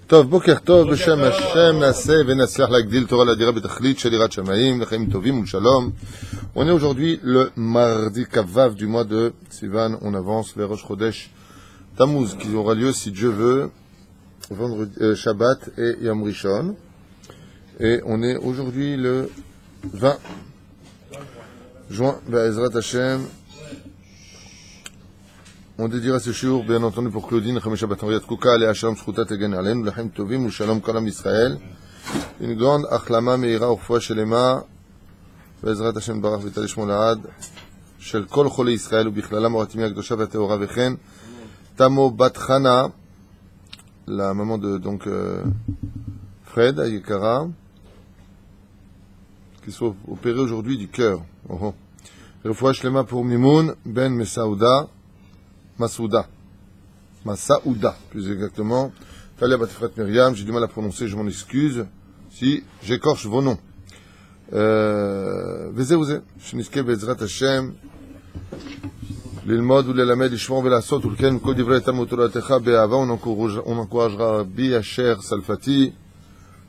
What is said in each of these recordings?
טוב, בוקר טוב, בשם השם נעשה ונצליח להגדיל תורה לאדירה בתכלית של יראת שמיים, לחיים טובים ולשלום. On est aujourd'hui le mardi Kavav du mois de Sivan. On avance vers Rosh Chodesh Tammuz, qui aura lieu, si Dieu veut, vendredi, Shabbat et Yom Rishon. Et on est aujourd'hui le 20 juin, Be'ezrat Hashem. On dédiera ce shiur, bien entendu, pour Claudine, Chame Shabbat Henriette Kouka, Alea Shalom Shchuta Tegen Alen, Lachem Tovim, Shalom Kalam Israël. Une grande Achlama Meira Urfoua Shelema, Be'ezrat Hashem Barach Vital Shmo Laad, Shel Kol Chole Israël, Ubichlala Moratimi Akdosha Vateora Vechen, Tamo Bat Chana, la maman de donc Fred Ayekara, qui soit opérée aujourd'hui du cœur. Urfoua Shelema pour Mimoun, Ben Mesaouda, Massaouda, plus exactement. Talia Batfrat Myriam, j'ai du mal à prononcer, je m'en excuse si j'écorche vos noms. Vezeuze, Shniske Bezrat Hashem, l'ilmod ou l'elamed, l'ishmor velasot, ou lequel kol divrei tam utoratecha be'ava, on encouragera Rabbi Asher Salfati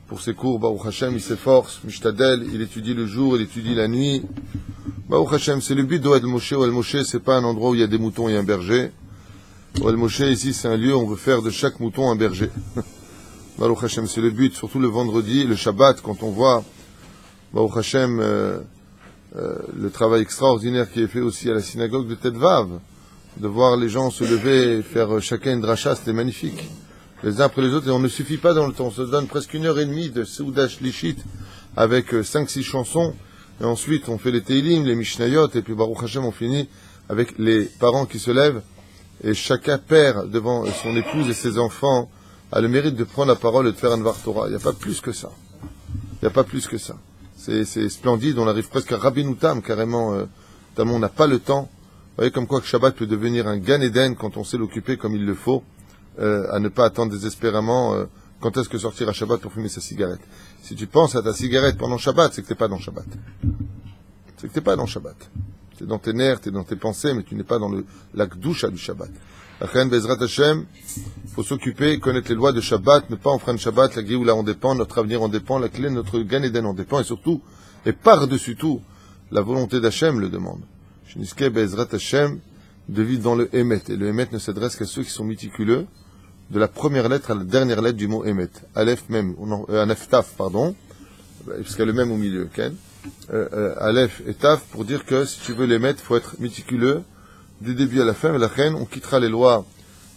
pour ses cours. Baruch Hashem, il s'efforce, Mishtadel, il étudie le jour, il étudie la nuit. Baruch Hashem, c'est le but d'Oel Moshe. Oel Moshe, c'est pas un endroit où il y a des moutons et un berger. Oel Moshe, ici, c'est un lieu où on veut faire de chaque mouton un berger. Baruch Hashem, c'est le but, surtout le vendredi, le Shabbat, quand on voit, Baruch Hashem, le travail extraordinaire qui est fait aussi à la synagogue de Tedvav, de voir les gens se lever et faire chacun une dracha, c'était magnifique. Les uns après les autres, et on ne suffit pas dans le temps, on se donne presque 1h30 de Seuda Shlishit, avec 5-6 chansons, et ensuite on fait les Teilim, les Mishnayot, et puis Baruch Hashem, on finit avec les parents qui se lèvent, et chacun père devant son épouse et ses enfants a le mérite de prendre la parole et de faire un Dvar Torah. Il n'y a pas plus que ça. Il n'y a pas plus que ça. C'est splendide, on arrive presque à Rabbeinu Tam, carrément, tellement on n'a pas le temps. Vous voyez comme quoi que Shabbat peut devenir un Gan Eden quand on sait l'occuper comme il le faut, à ne pas attendre désespérément quand est-ce que sortir à Shabbat pour fumer sa cigarette. Si tu penses à ta cigarette pendant Shabbat, c'est que tu n'es pas dans Shabbat. C'est que tu n'es pas dans Shabbat. Tu es dans tes nerfs, tu es dans tes pensées, mais tu n'es pas dans la Kdusha du Shabbat. Achen Bezrat Hashem, il faut s'occuper, connaître les lois de Shabbat, ne pas enfreindre Shabbat, la Géoula en dépend, notre avenir en dépend, la clé de notre Gan Eden en dépend, et surtout, et par-dessus tout, la volonté d'Hachem le demande. Shniske Bezrat Hashem, de vivre dans le Emet, et le Emet ne s'adresse qu'à ceux qui sont méticuleux, de la première lettre à la dernière lettre du mot Emet. Aleph même, Aleph Taf, pardon, parce qu'il y a le même au milieu, Ken. Aleph et Taf, pour dire que si tu veux les mettre, il faut être méticuleux du début à la fin. Mais la reine, on quittera les lois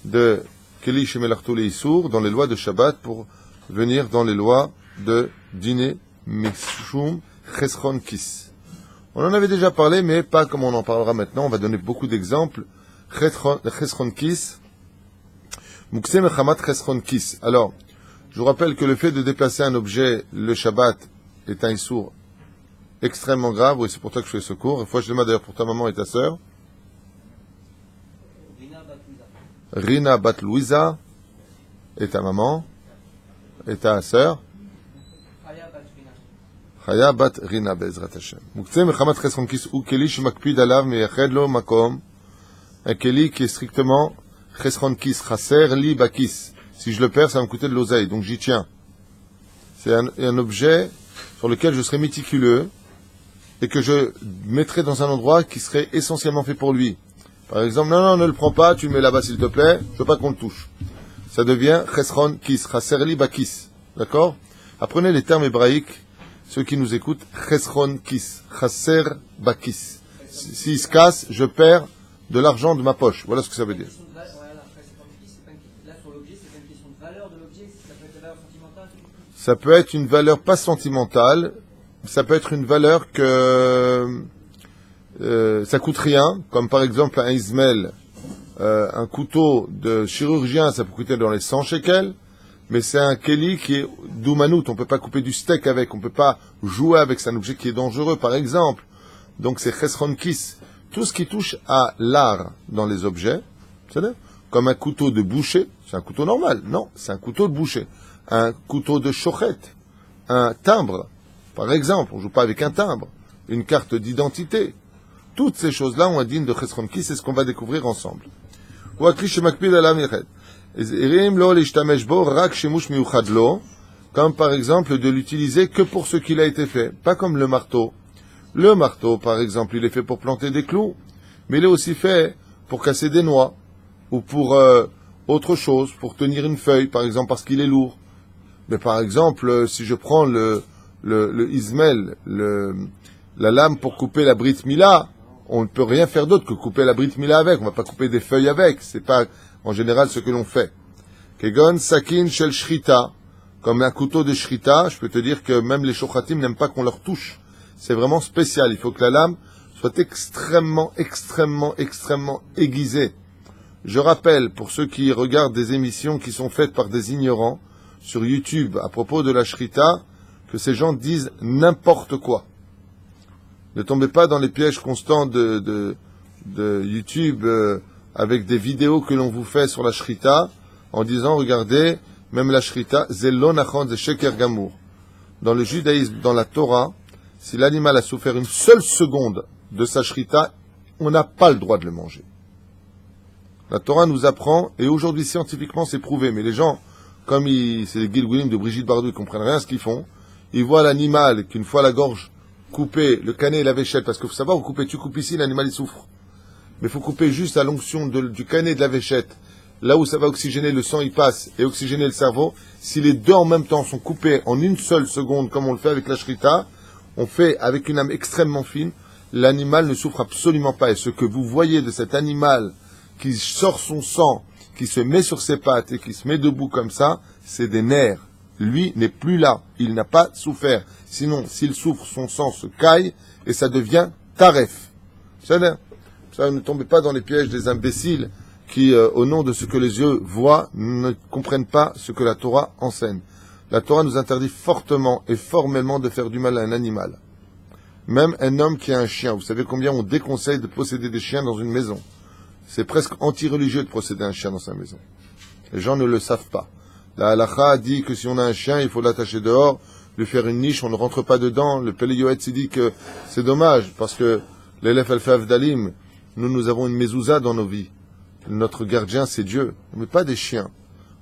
de Keli Shemelarto Leissour dans les lois de Shabbat pour venir dans les lois de Dîner Mishum Chesron Kis. On en avait déjà parlé, mais pas comme on en parlera maintenant. On va donner beaucoup d'exemples. Chesron Kis, Muksem Echamat Chesron Kis. Alors, je vous rappelle que le fait de déplacer un objet, le Shabbat, est un issour extrêmement grave, oui, c'est pour toi que je fais ce cours. Une fois, je demande d'ailleurs pour ta maman et ta sœur. Rina Bat Louisa et ta maman et ta sœur. Chaya Bat Rina Bezrat Hashem. Muktzeh Mechamat Chesron Kis ou Keli Shemakpid Alav Meyached Lo Makom. Un Keli qui est strictement Chesron Kis, Chaser Li Bakis. Si je le perds, ça va me coûter de l'oseille, donc j'y tiens. C'est un objet sur lequel je serai méticuleux et que je mettrai dans un endroit qui serait essentiellement fait pour lui. Par exemple, non, ne le prends pas, tu le mets là-bas s'il te plaît, je veux pas qu'on le touche. Ça devient Chesron Kis, Chaserli Bakis. D'accord? Apprenez les termes hébraïques, ceux qui nous écoutent, Chesron Kis, Chaser Bakis. S'il se casse, je perds de l'argent de ma poche. Voilà ce que ça veut dire. Ça peut être une valeur pas sentimentale, ça peut être une valeur que ça coûte rien, comme par exemple un Ismaël, un couteau de chirurgien, ça peut coûter dans les 100 shekels, mais c'est un Keli qui est doumanout, on peut pas couper du steak avec, on peut pas jouer avec, c'est un objet qui est dangereux par exemple. Donc c'est Chesron Kis. Tout ce qui touche à l'art dans les objets, c'est-à-dire comme un couteau de boucher, c'est un couteau normal, non, c'est un couteau de boucher. Un couteau de chochette, un timbre, par exemple, on ne joue pas avec un timbre, une carte d'identité. Toutes ces choses-là ont un digne de Chesron Kis, c'est ce qu'on va découvrir ensemble. Comme par exemple de l'utiliser que pour ce qu'il a été fait, pas comme le marteau. Le marteau, par exemple, il est fait pour planter des clous, mais il est aussi fait pour casser des noix, ou pour autre chose, pour tenir une feuille, par exemple, parce qu'il est lourd. Mais par exemple, si je prends le Ismaël, la lame pour couper la Brit Mila, on ne peut rien faire d'autre que couper la Brit Mila avec. On ne va pas couper des feuilles avec. C'est pas, en général, ce que l'on fait. Kegon sakin shel shrita, comme un couteau de shrita, je peux te dire que même les shochatim n'aiment pas qu'on leur touche. C'est vraiment spécial. Il faut que la lame soit extrêmement, extrêmement, extrêmement aiguisée. Je rappelle, pour ceux qui regardent des émissions qui sont faites par des ignorants sur YouTube à propos de la shrita, que ces gens disent n'importe quoi. Ne tombez pas dans les pièges constants de YouTube avec des vidéos que l'on vous fait sur la shrita en disant, regardez, même la shrita, zello nachon ze sheker gamour. Dans le judaïsme, dans la Torah, si l'animal a souffert une seule seconde de sa shrita, on n'a pas le droit de le manger. La Torah nous apprend, et aujourd'hui scientifiquement c'est prouvé, mais les gens, comme c'est les Gilgulim de Brigitte Bardot, ils comprennent rien à ce qu'ils font, ils voient l'animal qu'une fois la gorge coupée, le canet et la véchette, parce qu'il faut savoir, tu coupes ici, l'animal il souffre. Mais il faut couper juste à l'onction du canet et de la véchette, là où ça va oxygéner, le sang il passe, et oxygéner le cerveau. Si les deux en même temps sont coupés en une seule seconde, comme on le fait avec la shrita, on fait avec une âme extrêmement fine, l'animal ne souffre absolument pas. Et ce que vous voyez de cet animal qui sort son sang, qui se met sur ses pattes et qui se met debout comme ça, c'est des nerfs. Lui n'est plus là, il n'a pas souffert. Sinon, s'il souffre, son sang se caille et ça devient taref. Ça, ne tombez pas dans les pièges des imbéciles qui, au nom de ce que les yeux voient, ne comprennent pas ce que la Torah enseigne. La Torah nous interdit fortement et formellement de faire du mal à un animal. Même un homme qui a un chien, vous savez combien on déconseille de posséder des chiens dans une maison. C'est presque anti-religieux de posséder un chien dans sa maison. Les gens ne le savent pas. La halakha dit que si on a un chien, il faut l'attacher dehors, lui faire une niche, on ne rentre pas dedans. Le Pele Yoetz dit que c'est dommage, parce que l'élève Alfav Dalim, nous avons une mezouza dans nos vies. Notre gardien, c'est Dieu, mais pas des chiens.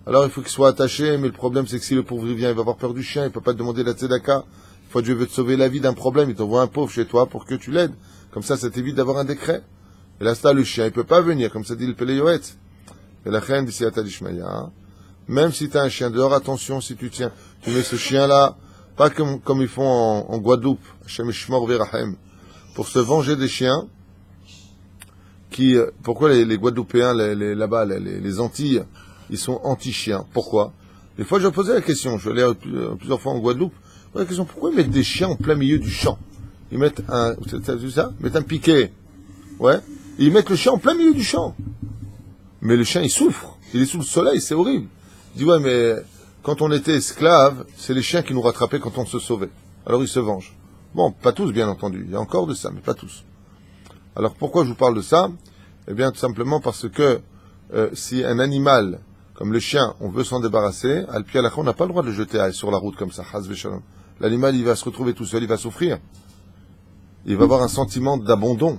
Alors il faut qu'il soit attaché, mais le problème c'est que si le pauvre vient, il va avoir peur du chien, il ne peut pas te demander la tzedaka. Une fois Dieu veut te sauver la vie d'un problème, il t'envoie un pauvre chez toi pour que tu l'aides. Comme ça t'évite d'avoir un décret. Et là, le chien, il peut pas venir, comme ça dit le Pele Yoetz. Et la reine d'ici à Tadishmaya, même si tu as un chien dehors, attention, si tu mets ce chien-là, pas comme ils font en Guadeloupe, Hashem Shmor Verahem, pour se venger des chiens, pourquoi les Guadeloupéens, là-bas, les Antilles, ils sont anti-chiens. Pourquoi? Des fois, je posais la question, je vais aller plusieurs fois en Guadeloupe, je posais la question, pourquoi ils mettent des chiens en plein milieu du champ? Ils mettent t'as vu ça? Ils mettent un piquet. Ouais. Et ils mettent le chien en plein milieu du champ. Mais le chien, il souffre. Il est sous le soleil, c'est horrible. Il dit, ouais, mais quand on était esclaves, c'est les chiens qui nous rattrapaient quand on se sauvait. Alors ils se vengent. Bon, pas tous, bien entendu. Il y a encore de ça, mais pas tous. Alors pourquoi je vous parle de ça? Eh bien, tout simplement parce que si un animal, comme le chien, on veut s'en débarrasser, al pi alakha, on n'a pas le droit de le jeter sur la route comme ça. L'animal, il va se retrouver tout seul, il va souffrir. Il va avoir un sentiment d'abandon.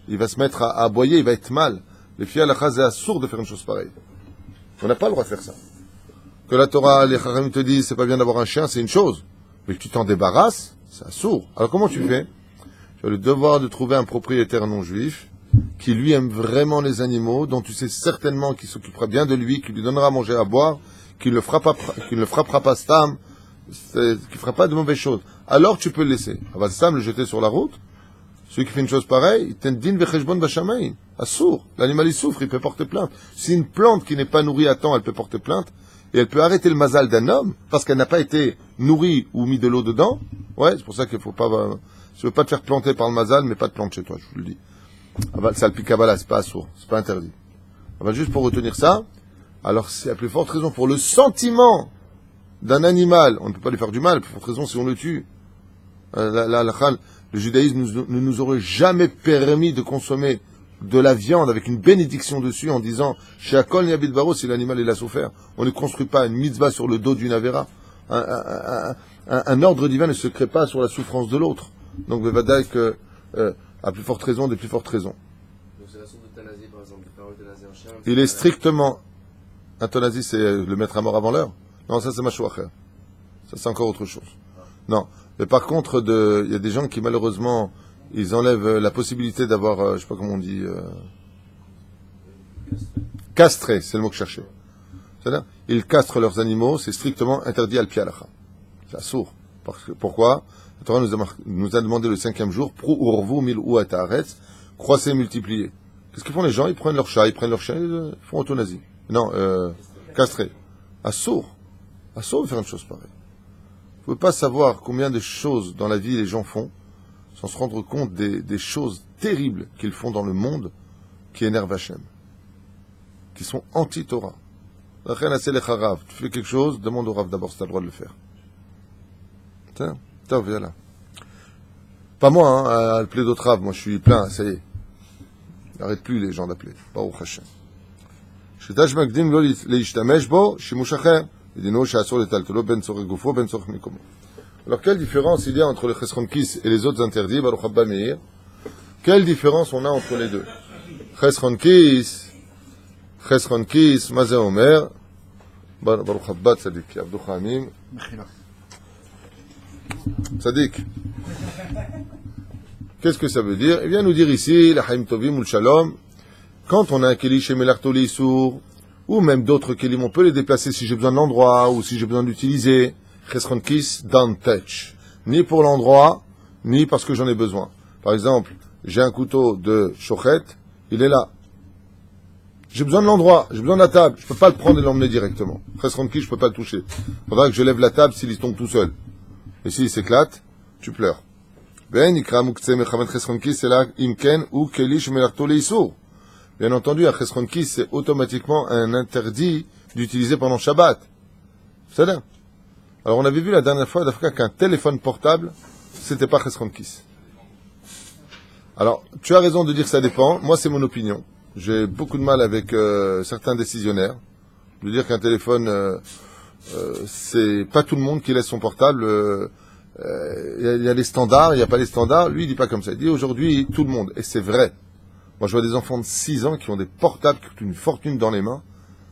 Il va se mettre à aboyer, il va être mal. Les filles alakha, c'est assourd de faire une chose pareille. On n'a pas le droit de faire ça. Que la Torah, les Chachamim te disent, c'est pas bien d'avoir un chien, c'est une chose. Mais que tu t'en débarrasses, c'est assourd. Alors comment tu fais? Tu as le devoir de trouver un propriétaire non juif qui lui aime vraiment les animaux, dont tu sais certainement qu'il s'occupera bien de lui, qui lui donnera à manger, à boire, qui ne le frappera pas stam, qui ne fera pas de mauvaises choses. Alors tu peux le laisser. Avant stam, le jeter sur la route. Celui qui fait une chose pareille, il t'endine vecheshbon b'shamayim. Assourd. L'animal il souffre, il peut porter plainte. Si une plante qui n'est pas nourrie à temps, elle peut porter plainte, et elle peut arrêter le mazal d'un homme, parce qu'elle n'a pas été nourrie ou mis de l'eau dedans. Ouais, c'est pour ça qu'il faut pas, je veux pas te faire planter par le mazal, mais pas de plante chez toi, je vous le dis. Ça le pikabala, c'est pas assourd, c'est pas interdit. Juste pour retenir ça, alors c'est la plus forte raison pour le sentiment d'un animal, on ne peut pas lui faire du mal, la plus forte raison si on le tue. Le judaïsme ne nous aurait jamais permis de consommer de la viande avec une bénédiction dessus en disant chez Akol Niabit Baro, si l'animal il a souffert. On ne construit pas une mitzvah sur le dos d'une avera. Un ordre divin ne se crée pas sur la souffrance de l'autre. Donc, Bevadaï que, à plus forte raison, des plus fortes raisons. Donc, c'est la sorte d'euthanasie, par exemple, de faire euthanasie un chien. Il est strictement Euthanasie, c'est le mettre à mort avant l'heure. Non, ça c'est machouacher. Ça c'est encore autre chose. Non. Mais par contre, il y a des gens qui malheureusement, ils enlèvent la possibilité d'avoir, je sais pas comment on dit, castré, c'est le mot que je cherchais. C'est-à-dire, ils castrent leurs animaux, c'est strictement interdit al pialacha. C'est sourd. Pourquoi? La Torah nous a demandé le 5e jour, Prou urvu mil ou ataretz, croissez, multipliez. Qu'est-ce qu'ils font les gens? Ils prennent leur chat, ils prennent leur chien, ils font euthanasie. Non, castré. Sourd de faire une chose pareille. Vous ne pouvez pas savoir combien de choses dans la vie les gens font, sans se rendre compte des choses terribles qu'ils font dans le monde, qui énervent Hachem, qui sont anti-Torah. Tu fais quelque chose, demande au Rav d'abord si tu as le droit de le faire. Tiens, viens là. Pas moi, hein, à appeler d'autres Rav, moi je suis plein, ça y est. N'arrête plus les gens d'appeler. Baruch Hashem. Shetash Magdim lo leishtamesh bo, shimush acher. Dino she'asur letaltelo ben tzorech gufo ben tzorech mikomo. Alors quelle différence il y a entre le chesron kis et les autres interdits, Baruch Abba Meir? Quelle différence on a entre les deux? Chesron kis, mazé omer, Baruch Abba Tzadik, Abdou Khamim. Tzadik. Qu'est-ce que ça veut dire? Eh bien, nous dire ici, la Haïm Tovim ou le Shalom, quand on a un Keli chez Melartoli Sour, ou même d'autres Kelim, on peut les déplacer si j'ai besoin de l'endroit, ou si j'ai besoin d'utiliser. Chesron Kis, don't touch. Ni pour l'endroit, ni parce que j'en ai besoin. Par exemple, j'ai un couteau de chochet, il est là. J'ai besoin de l'endroit, j'ai besoin de la table, je peux pas le prendre et l'emmener directement. Chesron Kis, je peux pas le toucher. Faudra que je lève la table s'il tombe tout seul. Et s'il s'éclate, tu pleures. Ben, ikra muktse mechamet chesron kis, c'est là, imken, ou keli shemelarto leisur. Bien entendu, un chesron kis, c'est automatiquement un interdit d'utiliser pendant Shabbat. C'est là. Alors, on avait vu la dernière fois d'Afrique qu'un téléphone portable, c'était pas chesron kis. Alors, tu as raison de dire que ça dépend. Moi, c'est mon opinion. J'ai beaucoup de mal avec certains décisionnaires. De dire qu'un téléphone, c'est pas tout le monde qui laisse son portable. Il y a les standards, il n'y a pas les standards. Lui, il dit pas comme ça. Il dit aujourd'hui, tout le monde. Et c'est vrai. Moi, je vois des enfants de 6 ans qui ont des portables qui coûtent une fortune dans les mains.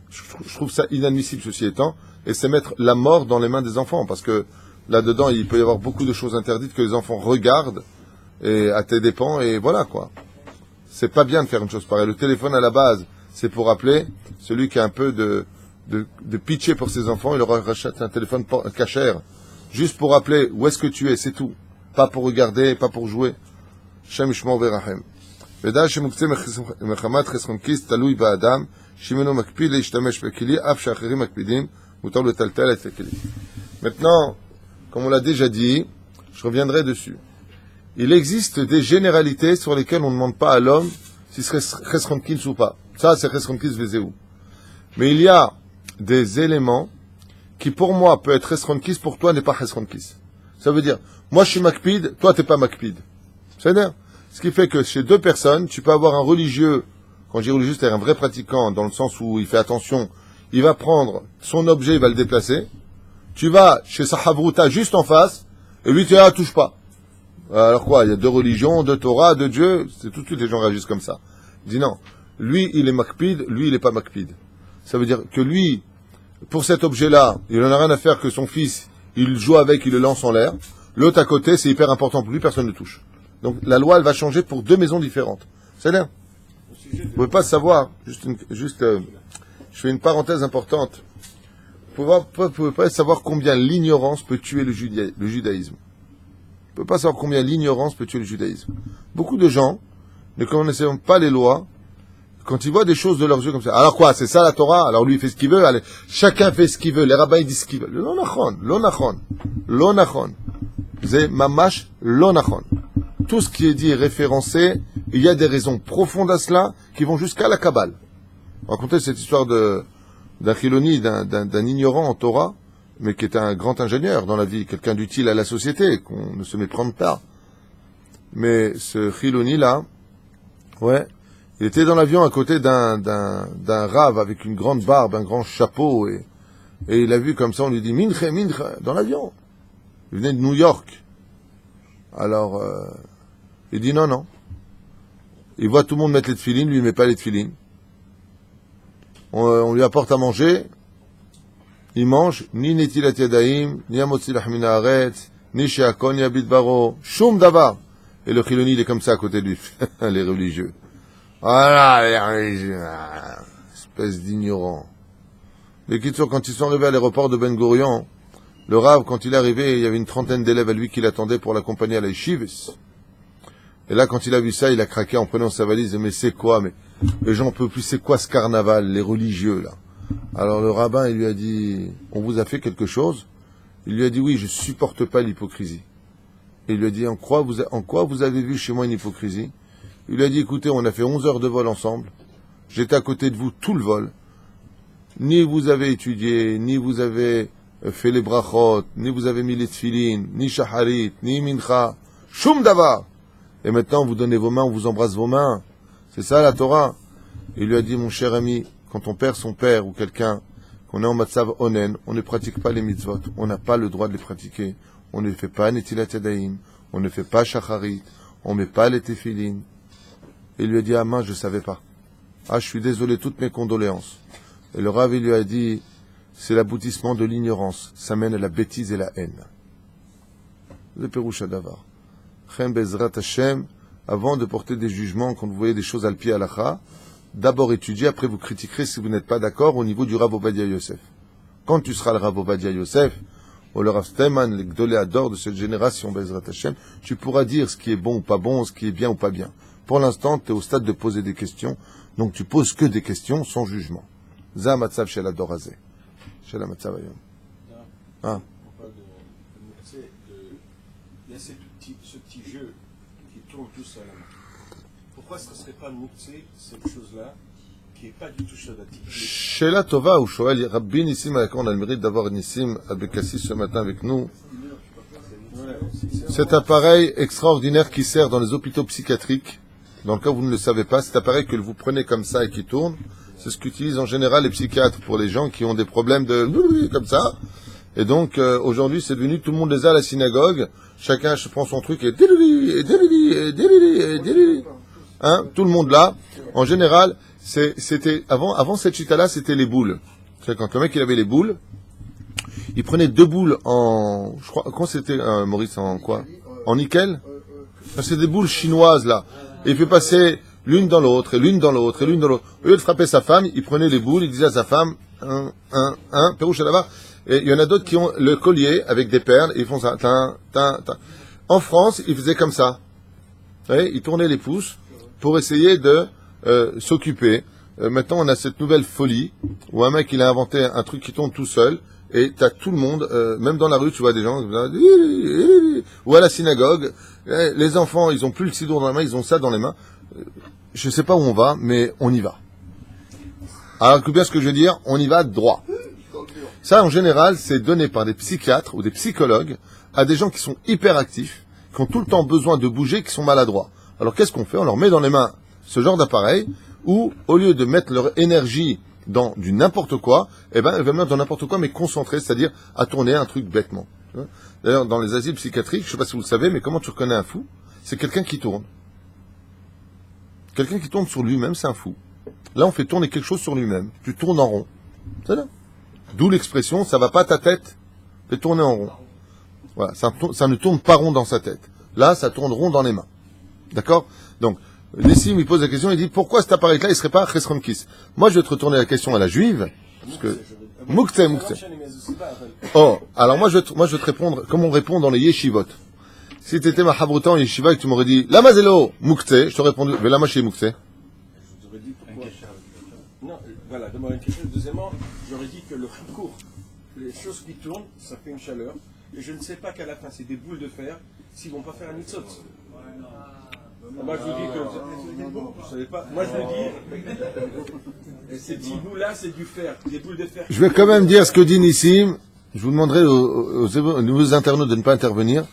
Je trouve ça inadmissible, ceci étant. Et c'est mettre la mort dans les mains des enfants. Parce que là-dedans, il peut y avoir beaucoup de choses interdites que les enfants regardent et à tes dépens. Et voilà, quoi. C'est pas bien de faire une chose pareille. Le téléphone, à la base, c'est pour appeler celui qui a un peu de pitcher pour ses enfants. Il leur rachète un téléphone cachère. Juste pour rappeler où est-ce que tu es, c'est tout. Pas pour regarder, pas pour jouer. Shem Yishmor Verachem. Veda shemuktzeh mechamat chesron kis talui ba'adam shimeno makpid leishtamesh bekili af she'acherim makpidim mutar letaltel et lekili. Maintenant, comme on l'a déjà dit, je reviendrai dessus. Il existe des généralités sur lesquelles on ne demande pas à l'homme si c'est chesron kis ou pas. Ça, c'est chesron kis vezeu. Mais il y a des éléments qui pour moi peut être chesron kis, pour toi n'est pas chesron kis. Ça veut dire, moi je suis makpid, toi t'es pas makpid. C'est-à-dire, ce qui fait que chez deux personnes, tu peux avoir un religieux, quand je dis religieux, c'est un vrai pratiquant, dans le sens où il fait attention, il va prendre son objet, il va le déplacer. Tu vas chez Sahavruta juste en face, et lui tu dis, touche pas. Alors quoi, il y a deux religions, deux Torah, deux dieux, c'est tout de suite les gens réagissent comme ça. Il dit non, lui il est makpid, lui il est pas makpid. Ça veut dire que lui, pour cet objet-là, il n'en a rien à faire que son fils, il joue avec, il le lance en l'air. L'autre à côté, c'est hyper important pour lui, personne ne touche. Donc la loi, elle va changer pour deux maisons différentes. C'est là. Vous ne pouvez pas savoir, je fais une parenthèse importante. Vous ne pouvez pas savoir combien l'ignorance peut tuer le judaïsme. Vous ne pouvez pas savoir combien l'ignorance peut tuer le judaïsme. Beaucoup de gens ne connaissent pas les lois. Quand ils voient des choses de leurs yeux comme ça, alors quoi, c'est ça la Torah? Alors lui il fait ce qu'il veut, allez, chacun fait ce qu'il veut, les rabbins ils disent ce qu'ils veulent. Lo nachon. C'est mamash lo nachon. Tout ce qui est dit est référencé, il y a des raisons profondes à cela qui vont jusqu'à la Kabbale. Racontez cette histoire d'un chiloni, d'un ignorant en Torah, mais qui est un grand ingénieur dans la vie, quelqu'un d'utile à la société, qu'on ne se méprend pas. Mais ce chiloni là, ouais, il était dans l'avion à côté d'un rave avec une grande barbe, un grand chapeau, et il a vu comme ça, on lui dit minche, dans l'avion. Il venait de New York. Alors, il dit non. Il voit tout le monde mettre les tefilines, lui il met pas les tefilines. on lui apporte à manger, il mange, ni netilat yadayim, ni amotzi lachmin haaretz, ni she'akon yabit baro, shum davar. Et le chiloni, il est comme ça à côté de lui, les religieux. Voilà, les religieux, espèce d'ignorant. Les kids, quand ils sont arrivés à l'aéroport de Ben Gurion, le Rav, quand il est arrivé, il y avait une trentaine d'élèves à lui qui l'attendaient pour l'accompagner à la yeshivis. Et là, quand il a vu ça, il a craqué en prenant sa valise. Mais c'est quoi? Mais j'en peux plus. C'est quoi ce carnaval, les religieux là? Alors le rabbin, il lui a dit, on vous a fait quelque chose? Il lui a dit oui, je supporte pas l'hypocrisie. Et il lui a dit, en quoi vous avez vu chez moi une hypocrisie? Il lui a dit, écoutez, on a fait 11 heures de vol ensemble. J'étais à côté de vous tout le vol. Ni vous avez étudié, ni vous avez fait les brachot, ni vous avez mis les tfilines, ni shaharit, ni mincha, shum davar. Et maintenant, vous donnez vos mains, on vous embrasse vos mains. C'est ça la Torah. Il lui a dit, mon cher ami, quand on perd son père ou quelqu'un, qu'on est en matzav onen, on ne pratique pas les mitzvot. On n'a pas le droit de les pratiquer. On ne fait pas netilat yadayim, on ne fait pas shacharit, on ne met pas les tefilines. Et il lui a dit, ah mince, je ne savais pas. Ah, je suis désolé, toutes mes condoléances. Et le Rav, il lui a dit, c'est l'aboutissement de l'ignorance. Ça mène à la bêtise et la haine. Le Péroucha Davar. Chen Bezrat Hashem, avant de porter des jugements, quand vous voyez des choses al pied halacha, d'abord étudiez, après vous critiquerez si vous n'êtes pas d'accord au niveau du Rav Ovadia Yosef. Quand tu seras le Rav Ovadia Yosef, ou le Rav Steinman, les Gdoléadors de cette génération, Bezrat Hashem, tu pourras dire ce qui est bon ou pas bon, ce qui est bien ou pas bien. Pour l'instant, tu es au stade de poser des questions, donc tu poses que des questions sans jugement. Za matzav shel ador hazeh. Shel matzav hayom. Ah. Il y a ce petit jeu qui tourne tout seul. Pourquoi ce ne serait pas mouktsé, cette chose-là, qui n'est pas du tout shadatique? Shela Tova ou Shoel, Rabbi Nissim Ayakon a le mérite d'avoir Nissim Abekassi ce matin avec nous. Cet appareil extraordinaire qui sert dans les hôpitaux psychiatriques, dans le cas où vous ne le savez pas, cet appareil que vous prenez comme ça et qui tourne, c'est ce qu'utilisent en général les psychiatres pour les gens qui ont des problèmes de comme ça. Et donc aujourd'hui c'est devenu, tout le monde les a à la synagogue, chacun prend son truc et hein, tout le monde là. En général, c'était avant cette chita là, c'était les boules. C'est quand le mec il avait les boules, il prenait 2 boules en, je crois, quand c'était Maurice, en quoi? En nickel. C'est des boules chinoises là. Et il fait passer l'une dans l'autre, et l'une dans l'autre, et l'une dans l'autre. Au lieu de frapper sa femme, il prenait les boules, il disait à sa femme, Pérouche là-bas. Et il y en a d'autres qui ont le collier avec des perles, et ils font ça. En France, ils faisaient comme ça. Vous voyez, ils tournaient les pouces pour essayer de s'occuper. Maintenant, on a cette nouvelle folie, où un mec, il a inventé un truc qui tourne tout seul, et t'as tout le monde, même dans la rue, tu vois des gens, ou à la synagogue, les enfants, ils ont plus le sidour dans la main, ils ont ça dans les mains. Je sais pas où on va, mais on y va. Alors, écoute bien ce que je veux dire, on y va droit. Ça, en général, c'est donné par des psychiatres ou des psychologues à des gens qui sont hyper actifs, qui ont tout le temps besoin de bouger, qui sont maladroits. Alors, qu'est-ce qu'on fait? On leur met dans les mains ce genre d'appareil, où, au lieu de mettre leur énergie dans du n'importe quoi, eh ben, ils vont mettre dans n'importe quoi, mais concentré, c'est-à-dire à tourner un truc bêtement. D'ailleurs, dans les asiles psychiatriques, je sais pas si vous le savez, mais comment tu reconnais un fou? C'est quelqu'un qui tourne. Quelqu'un qui tourne sur lui-même, c'est un fou. Là, on fait tourner quelque chose sur lui-même. Tu tournes en rond. C'est là. D'où l'expression, ça va pas ta tête, fais tourner en rond. Voilà, ça ne tourne pas rond dans sa tête. Là, ça tourne rond dans les mains. D'accord? Donc, Nissim, il pose la question, il dit, pourquoi cet appareil-là, il serait pas Chesronkis? Moi, je vais te retourner la question à la juive, parce que, Moukse. Oh, alors moi, je vais te répondre, comme on répond dans les yeshivot. Si tu étais ma habruta en yeshiva et que tu m'aurais dit, Lama zelo, Moukse, je t'aurais répondu, mais lama chez Moukse. Je t'aurais dit pourquoi. Non, voilà, demande une question. Deuxièmement, j'aurais dit que le cours, les choses qui tournent, ça fait une chaleur. Et je ne sais pas qu'à la fin, c'est des boules de fer, s'ils vont pas faire un mitzvot. Moi, je vous dis que. Vous savez pas. Moi, je vous dis. Ces petits bouts-là, c'est du fer. Des boules de fer. Je vais quand même dire ce que dit Nissim. Je vous demanderai aux nouveaux internautes de ne pas intervenir.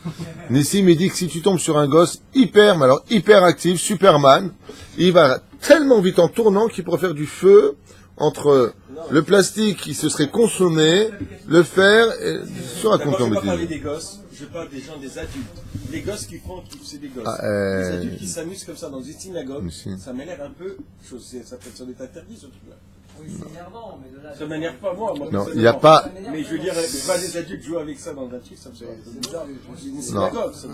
Nissim, il dit que si tu tombes sur un gosse hyper, mais alors hyper actif, Superman, il va tellement vite en tournant qu'il pourrait faire du feu entre le plastique qui se serait consommé, le fer, et sur un compte Je ne comme vais pas parler des gosses, je parle des gens, des adultes. Les gosses qui font, c'est des gosses. Les adultes qui s'amusent comme ça dans une synagogue, ça m'a l'air un peu, ça peut être interdit ce truc-là. Ça m'énerve pas moi. Non, il n'y a pas... Mais je veux dire, pas les adultes jouer avec ça dans un tir, ça me fait bizarre. Non,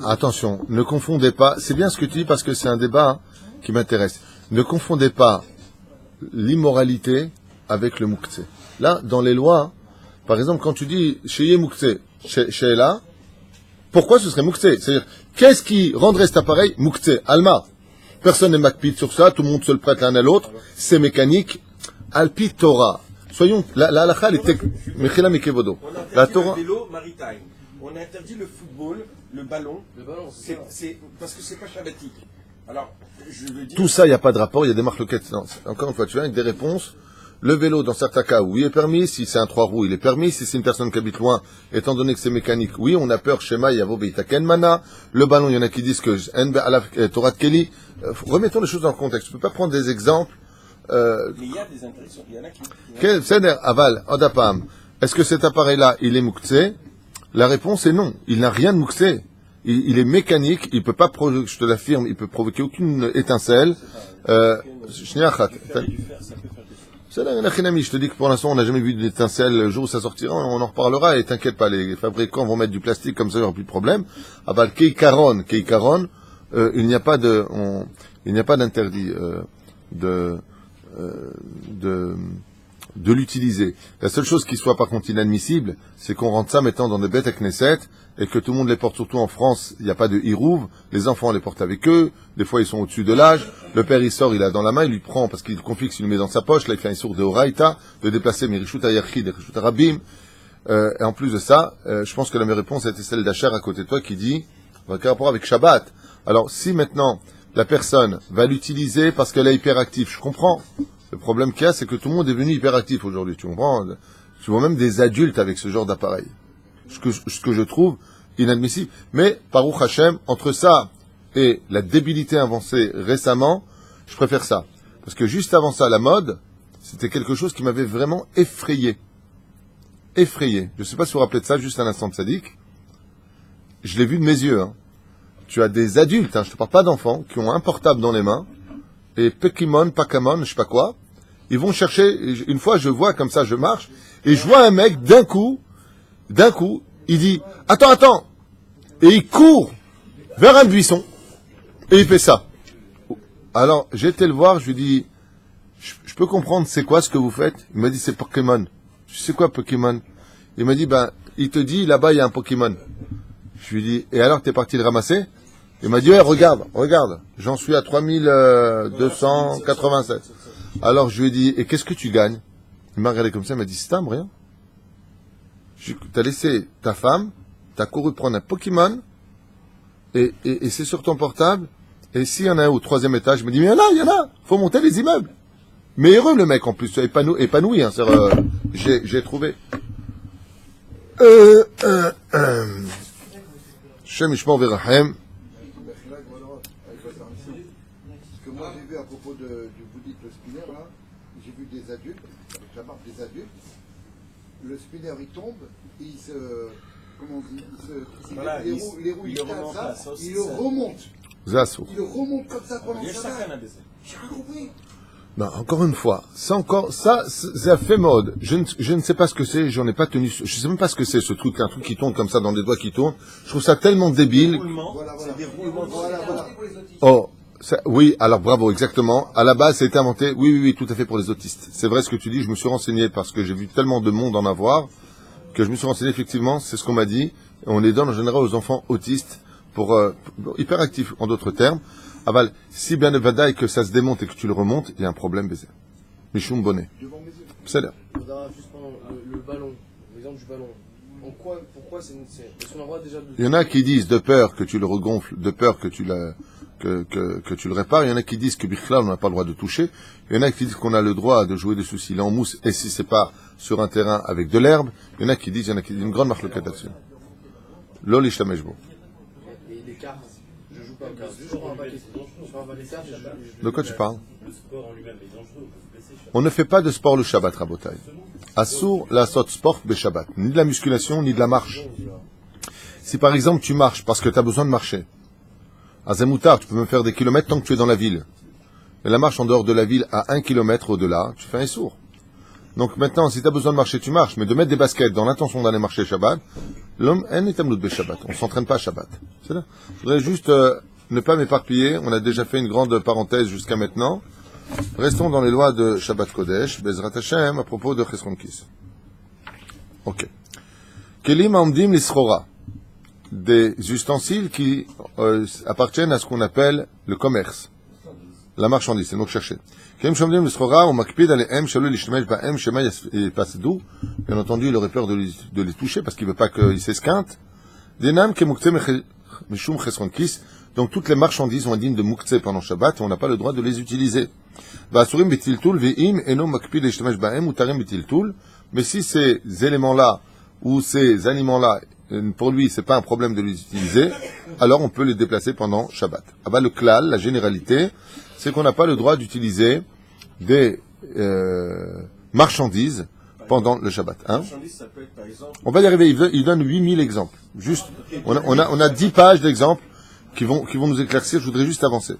attention, ne confondez pas, c'est bien ce que tu dis parce que c'est un débat qui m'intéresse. Ne confondez pas l'immoralité avec le mouktsé. Là, dans les lois, par exemple, quand tu dis Sheye mouktsé, chez là, pourquoi ce serait mouktsé? C'est-à-dire, qu'est-ce qui rendrait cet appareil mouktsé? Alma. Personne n'est makpid sur ça, tout le monde se le prête l'un à l'autre, c'est mécanique. Alpi Torah. Soyons, la halakha, elle était Mechila Mikevodo. La Torah. Le vélo maritime. On interdit le football, le ballon. C'est parce que c'est pas shabbatique. Alors, je veux dire. Tout ça, il n'y a pas de rapport, il y a des marloquettes. Encore une fois, tu viens avec des réponses. Le vélo, dans certains cas, oui, est permis. Si c'est un 3 roues, il est permis. Si c'est une personne qui habite loin, étant donné que c'est mécanique, oui, on a peur. Shema, Yavo, Beitaken, Mana. Le ballon, il y en a qui disent que Torah de Kelly. Remettons les choses dans le contexte. Tu peux pas prendre des exemples. Mais il y a des interdictions. Il y en a qui. C'est aval, odapam. Est-ce que cet appareil-là, il est mouktsé? La réponse est non. Il n'a rien de mouktsé. Il est mécanique. Il peut pas, je te l'affirme, il peut provoquer aucune étincelle. Je te dis que pour l'instant, on n'a jamais vu d'étincelle. Le jour où ça sortira, on en reparlera. Et t'inquiète pas, les fabricants vont mettre du plastique comme ça, il n'y aura plus de problème. Aval, keikaron, il n'y a pas d'interdit de l'utiliser. La seule chose qui soit par contre inadmissible, c'est qu'on rentre ça maintenant dans des bêtes à Knesset et que tout le monde les porte, surtout en France, il n'y a pas de hirouv, les enfants les portent avec eux, des fois ils sont au-dessus de l'âge, le père il sort, il a dans la main, il lui prend parce qu'il confie que s'il le met dans sa poche, là il fait un sourd de Horaïta, de déplacer Mirishut Ayachid, Mirishut Arabim, et en plus de ça, je pense que la meilleure réponse était celle d'Acher à côté de toi qui dit, quel rapport avec Shabbat? Alors si maintenant la personne va l'utiliser parce qu'elle est hyperactive, je comprends. Le problème qu'il y a, c'est que tout le monde est devenu hyperactif aujourd'hui, tu comprends? Tu vois même des adultes avec ce genre d'appareil. Ce que je trouve inadmissible. Mais, Baruch Hashem, entre ça et la débilité avancée récemment, je préfère ça. Parce que juste avant ça, la mode, c'était quelque chose qui m'avait vraiment effrayé. Effrayé. Je ne sais pas si vous vous rappelez de ça, juste un instant de sadique. Je l'ai vu de mes yeux, hein. Tu as des adultes, hein, je ne te parle pas d'enfants, qui ont un portable dans les mains, et Pokemon, Pakamon, je sais pas quoi, ils vont chercher, une fois je vois comme ça, je marche, et je vois un mec, d'un coup, il dit, attends, et il court vers un buisson, et il fait ça. Alors, j'ai été le voir, je lui dis, je peux comprendre, c'est quoi ce que vous faites? Il m'a dit, c'est Pokémon. Je sais quoi Pokémon? Il m'a dit, il te dit, là-bas, il y a un Pokémon. Je lui dis, et alors, t'es parti le ramasser? Il m'a dit, ouais, regarde, j'en suis à 3287. Alors je lui ai dit, et qu'est-ce que tu gagnes? Il m'a regardé comme ça, il m'a dit, Stam, rien. T'as laissé ta femme, t'as couru prendre un Pokémon, et c'est sur ton portable, et s'il y en a un au 3e étage, il me dit, mais il y en a, faut monter les immeubles. Mais heureux le mec en plus, épanoui, hein, j'ai trouvé. Shem Ishmael Verahem. Moi, j'ai vu à propos du bouddhiste, le spinner, là, j'ai vu des adultes, avec la marque des adultes, le spinner, il tombe, et il se, comment on dit, voilà, les roues, il remonte ça, il le remonte. Zasso. Il le remonte comme ça pendant ça. J'ai rien compris. Non, encore une fois, ça fait mode. Je ne sais pas ce que c'est, j'en ai pas tenu, je sais même pas ce que c'est ce truc, un truc qui tourne comme ça dans des doigts qui tournent. Je trouve ça tellement débile. C'est des roulements. Voilà. Oh. Oui, alors bravo, exactement. À la base, ça a été inventé, oui, tout à fait pour les autistes. C'est vrai ce que tu dis, je me suis renseigné parce que j'ai vu tellement de monde en avoir, que je me suis renseigné effectivement, c'est ce qu'on m'a dit. On les donne en général aux enfants autistes pour hyperactifs, en d'autres termes. Aval, si bien de vadaï que ça se démonte et que tu le remontes, il y a un problème, baiser. Michoum bonnet. C'est là. Le ballon, l'exemple du ballon. Pourquoi c'est parce qu'on a le droit déjà de... Il y en a qui disent de peur que tu le regonfles, de peur que tu le répares. Il y en a qui disent que Bichla, on n'a pas le droit de toucher. Il y en a qui disent qu'on a le droit de jouer des soucis en mousse, et si c'est pas sur un terrain avec de l'herbe. Il y en a qui disent une grande marque là-dessus. Lolish la mejbo. Et les cartes, je joue pas aux cartes. De quoi tu parles? Le sport en lui-même est dangereux. On ne fait pas de sport le Shabbat, Rabotai. Assour la sot sport be Shabbat. Ni de la musculation, ni de la marche. Si par exemple tu marches parce que tu as besoin de marcher, à Zemoutar, tu peux même faire des kilomètres tant que tu es dans la ville. Mais la marche en dehors de la ville à 1 kilomètre au-delà, tu fais un sourd. Donc maintenant, si tu as besoin de marcher, tu marches, mais de mettre des baskets dans l'intention d'aller marcher Shabbat, l'homme, on ne s'entraîne pas Shabbat. C'est là. Je voudrais juste ne pas m'éparpiller. On a déjà fait une grande parenthèse jusqu'à maintenant. Restons dans les lois de Shabbat Kodesh, Bezrat Hashem, à propos de Chesron Kis. Ok. Kelim Amdim Lisrora. Des ustensiles qui appartiennent à ce qu'on appelle le commerce. La marchandise, c'est donc chercher. Bien entendu, il aurait peur de les toucher parce qu'il ne veut pas qu'ils s'esquintent. Donc toutes les marchandises sont indignes de muktzeh pendant Shabbat et on n'a pas le droit de les utiliser. Mais si ces éléments-là ou ces aliments-là, pour lui, c'est pas un problème de les utiliser, alors on peut les déplacer pendant Shabbat. Le klal, la généralité, c'est qu'on n'a pas le droit d'utiliser des marchandises pendant le Shabbat. Hein? Ça peut être, par exemple... On va y arriver, il donne 8000 exemples. Juste, on a 10 pages d'exemples qui vont nous éclaircir, je voudrais juste avancer.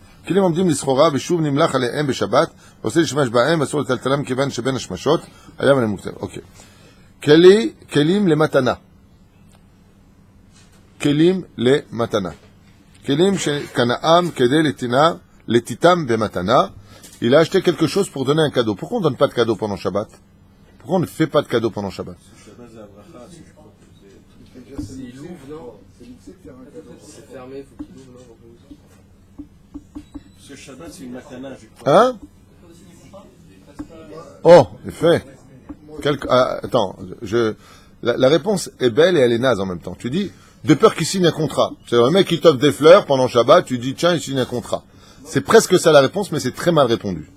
Ok. Kelim le matana. Kelim le matana. Kelim kanaam kede letitam be matana. Il a acheté quelque chose pour donner un cadeau. Pourquoi on ne donne pas de cadeau pendant Shabbat? Pourquoi on ne fait pas de cadeau pendant Shabbat? S'il ouvre, non? C'est fermé, il faut qu'il ouvre, non? Parce que Shabbat, c'est une matana, je crois. Hein? Oh, effet. Attends, la réponse est belle et elle est naze en même temps. Tu dis, de peur qu'il signe un contrat. C'est un mec qui t'offre des fleurs pendant Shabbat, tu dis, tiens, il signe un contrat. C'est presque ça la réponse, mais c'est très mal répondu.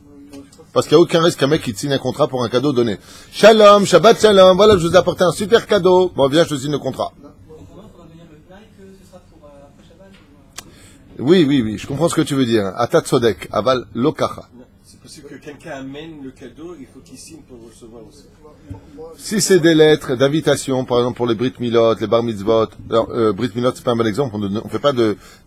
Parce qu'il n'y a aucun risque qu'un mec qui te signe un contrat pour un cadeau donné. Shalom, Shabbat Shalom, voilà, je vous ai apporté un super cadeau. Bon, viens, je te signe le contrat. Oui, je comprends ce que tu veux dire. Atat Sodek, aval lokacha. C'est possible que quelqu'un amène le cadeau, il faut qu'il signe pour le recevoir aussi. Si c'est des lettres d'invitation, par exemple pour les Brit Milot, les Bar Mitzvot, alors, Brit Milot c'est pas un bon exemple, on ne fait pas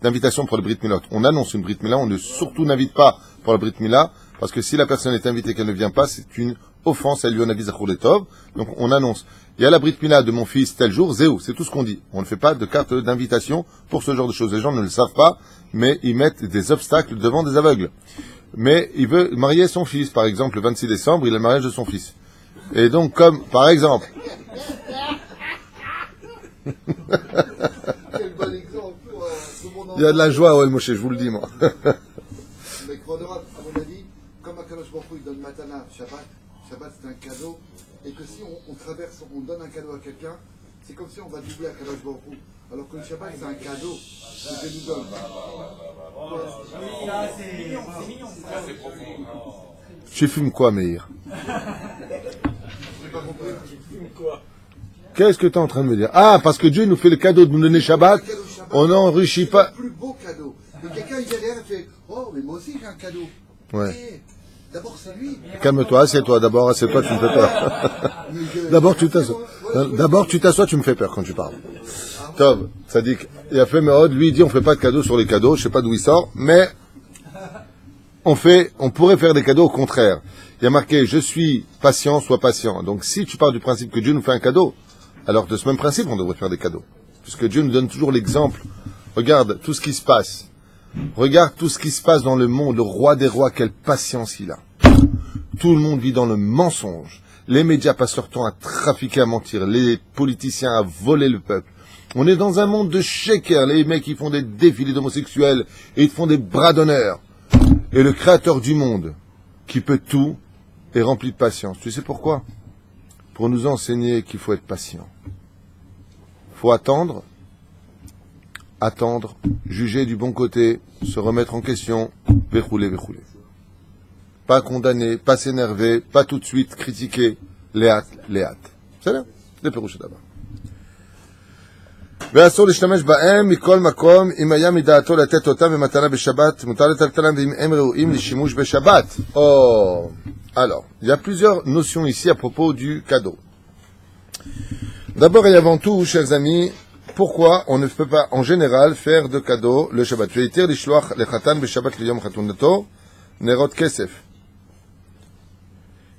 d'invitation pour le Brit Milot. On annonce une Brit Mila, on ne surtout n'invite pas pour la Brit Mila, parce que si la personne est invitée et qu'elle ne vient pas, c'est une offense à lui, on avise à Tov. Donc on annonce, il y a la Brit Mila de mon fils tel jour, Zéou, c'est tout ce qu'on dit. On ne fait pas de carte d'invitation pour ce genre de choses. Les gens ne le savent pas, mais ils mettent des obstacles devant des aveugles. Mais il veut marier son fils, par exemple, le 26 décembre, il a le mariage de son fils. Et donc, comme, par exemple... Quel bon exemple pour tout le monde. Il y a de la joie, ouais, Moshe, je vous le dis, moi. Mais Krodorot, à mon avis, comme Akadosh Baruch Hu, il donne Matana, Shabbat c'est un cadeau, et que si on traverse, on donne un cadeau à quelqu'un, c'est comme si on va doubler Akadosh Baruch Hu. Alors que le Shabbat c'est un cadeau que Dieu nous donne. C'est mignon. Tu fumes quoi, Meir? J'ai pas compris. Qu'est-ce que tu es en train de me dire? Ah, parce que Dieu nous fait le cadeau de nous donner Shabbat, on n'enrichit pas... C'est le plus beau cadeau. Et quelqu'un il vient derrière et fait, oh, mais moi aussi j'ai un cadeau. Ouais. Et d'abord c'est lui. Calme-toi, assieds-toi, d'abord, assieds-toi, tu me fais peur. D'abord, tu t'assois, tu me fais peur quand tu parles. Tov, ça dit qu'il a fait Meod, lui il dit on fait pas de cadeaux sur les cadeaux, je sais pas d'où il sort, mais on pourrait faire des cadeaux au contraire. Il y a marqué je suis patient, sois patient. Donc si tu pars du principe que Dieu nous fait un cadeau, alors de ce même principe on devrait faire des cadeaux. Puisque Dieu nous donne toujours l'exemple. Regarde tout ce qui se passe. Regarde tout ce qui se passe dans le monde, le roi des rois, quelle patience il a. Tout le monde vit dans le mensonge. Les médias passent leur temps à trafiquer, à mentir. Les politiciens à voler le peuple. On est dans un monde de shaker. Les mecs, ils font des défilés d'homosexuels et ils font des bras d'honneur. Et le créateur du monde, qui peut tout, est rempli de patience. Tu sais pourquoi? Pour nous enseigner qu'il faut être patient. Il faut attendre, juger du bon côté, se remettre en question, verrouler. Pas condamner, pas s'énerver, pas tout de suite critiquer, les hâtes. C'est là, les pérouches d'abord. ואסור להשתמש בהם מכל מקום אם היה מדעתו לתת אותם במתנה בשבת מותר לטלטלם ואם הם ראויים לשימוש בשבת. Alors, il y a plusieurs notions ici à propos du cadeau. D'abord et avant tout, chers amis, pourquoi on ne peut pas en général faire de cadeau le Shabbat? ויתיר לשלוח לחתן בשבת ליום חתונתו נרות כסף.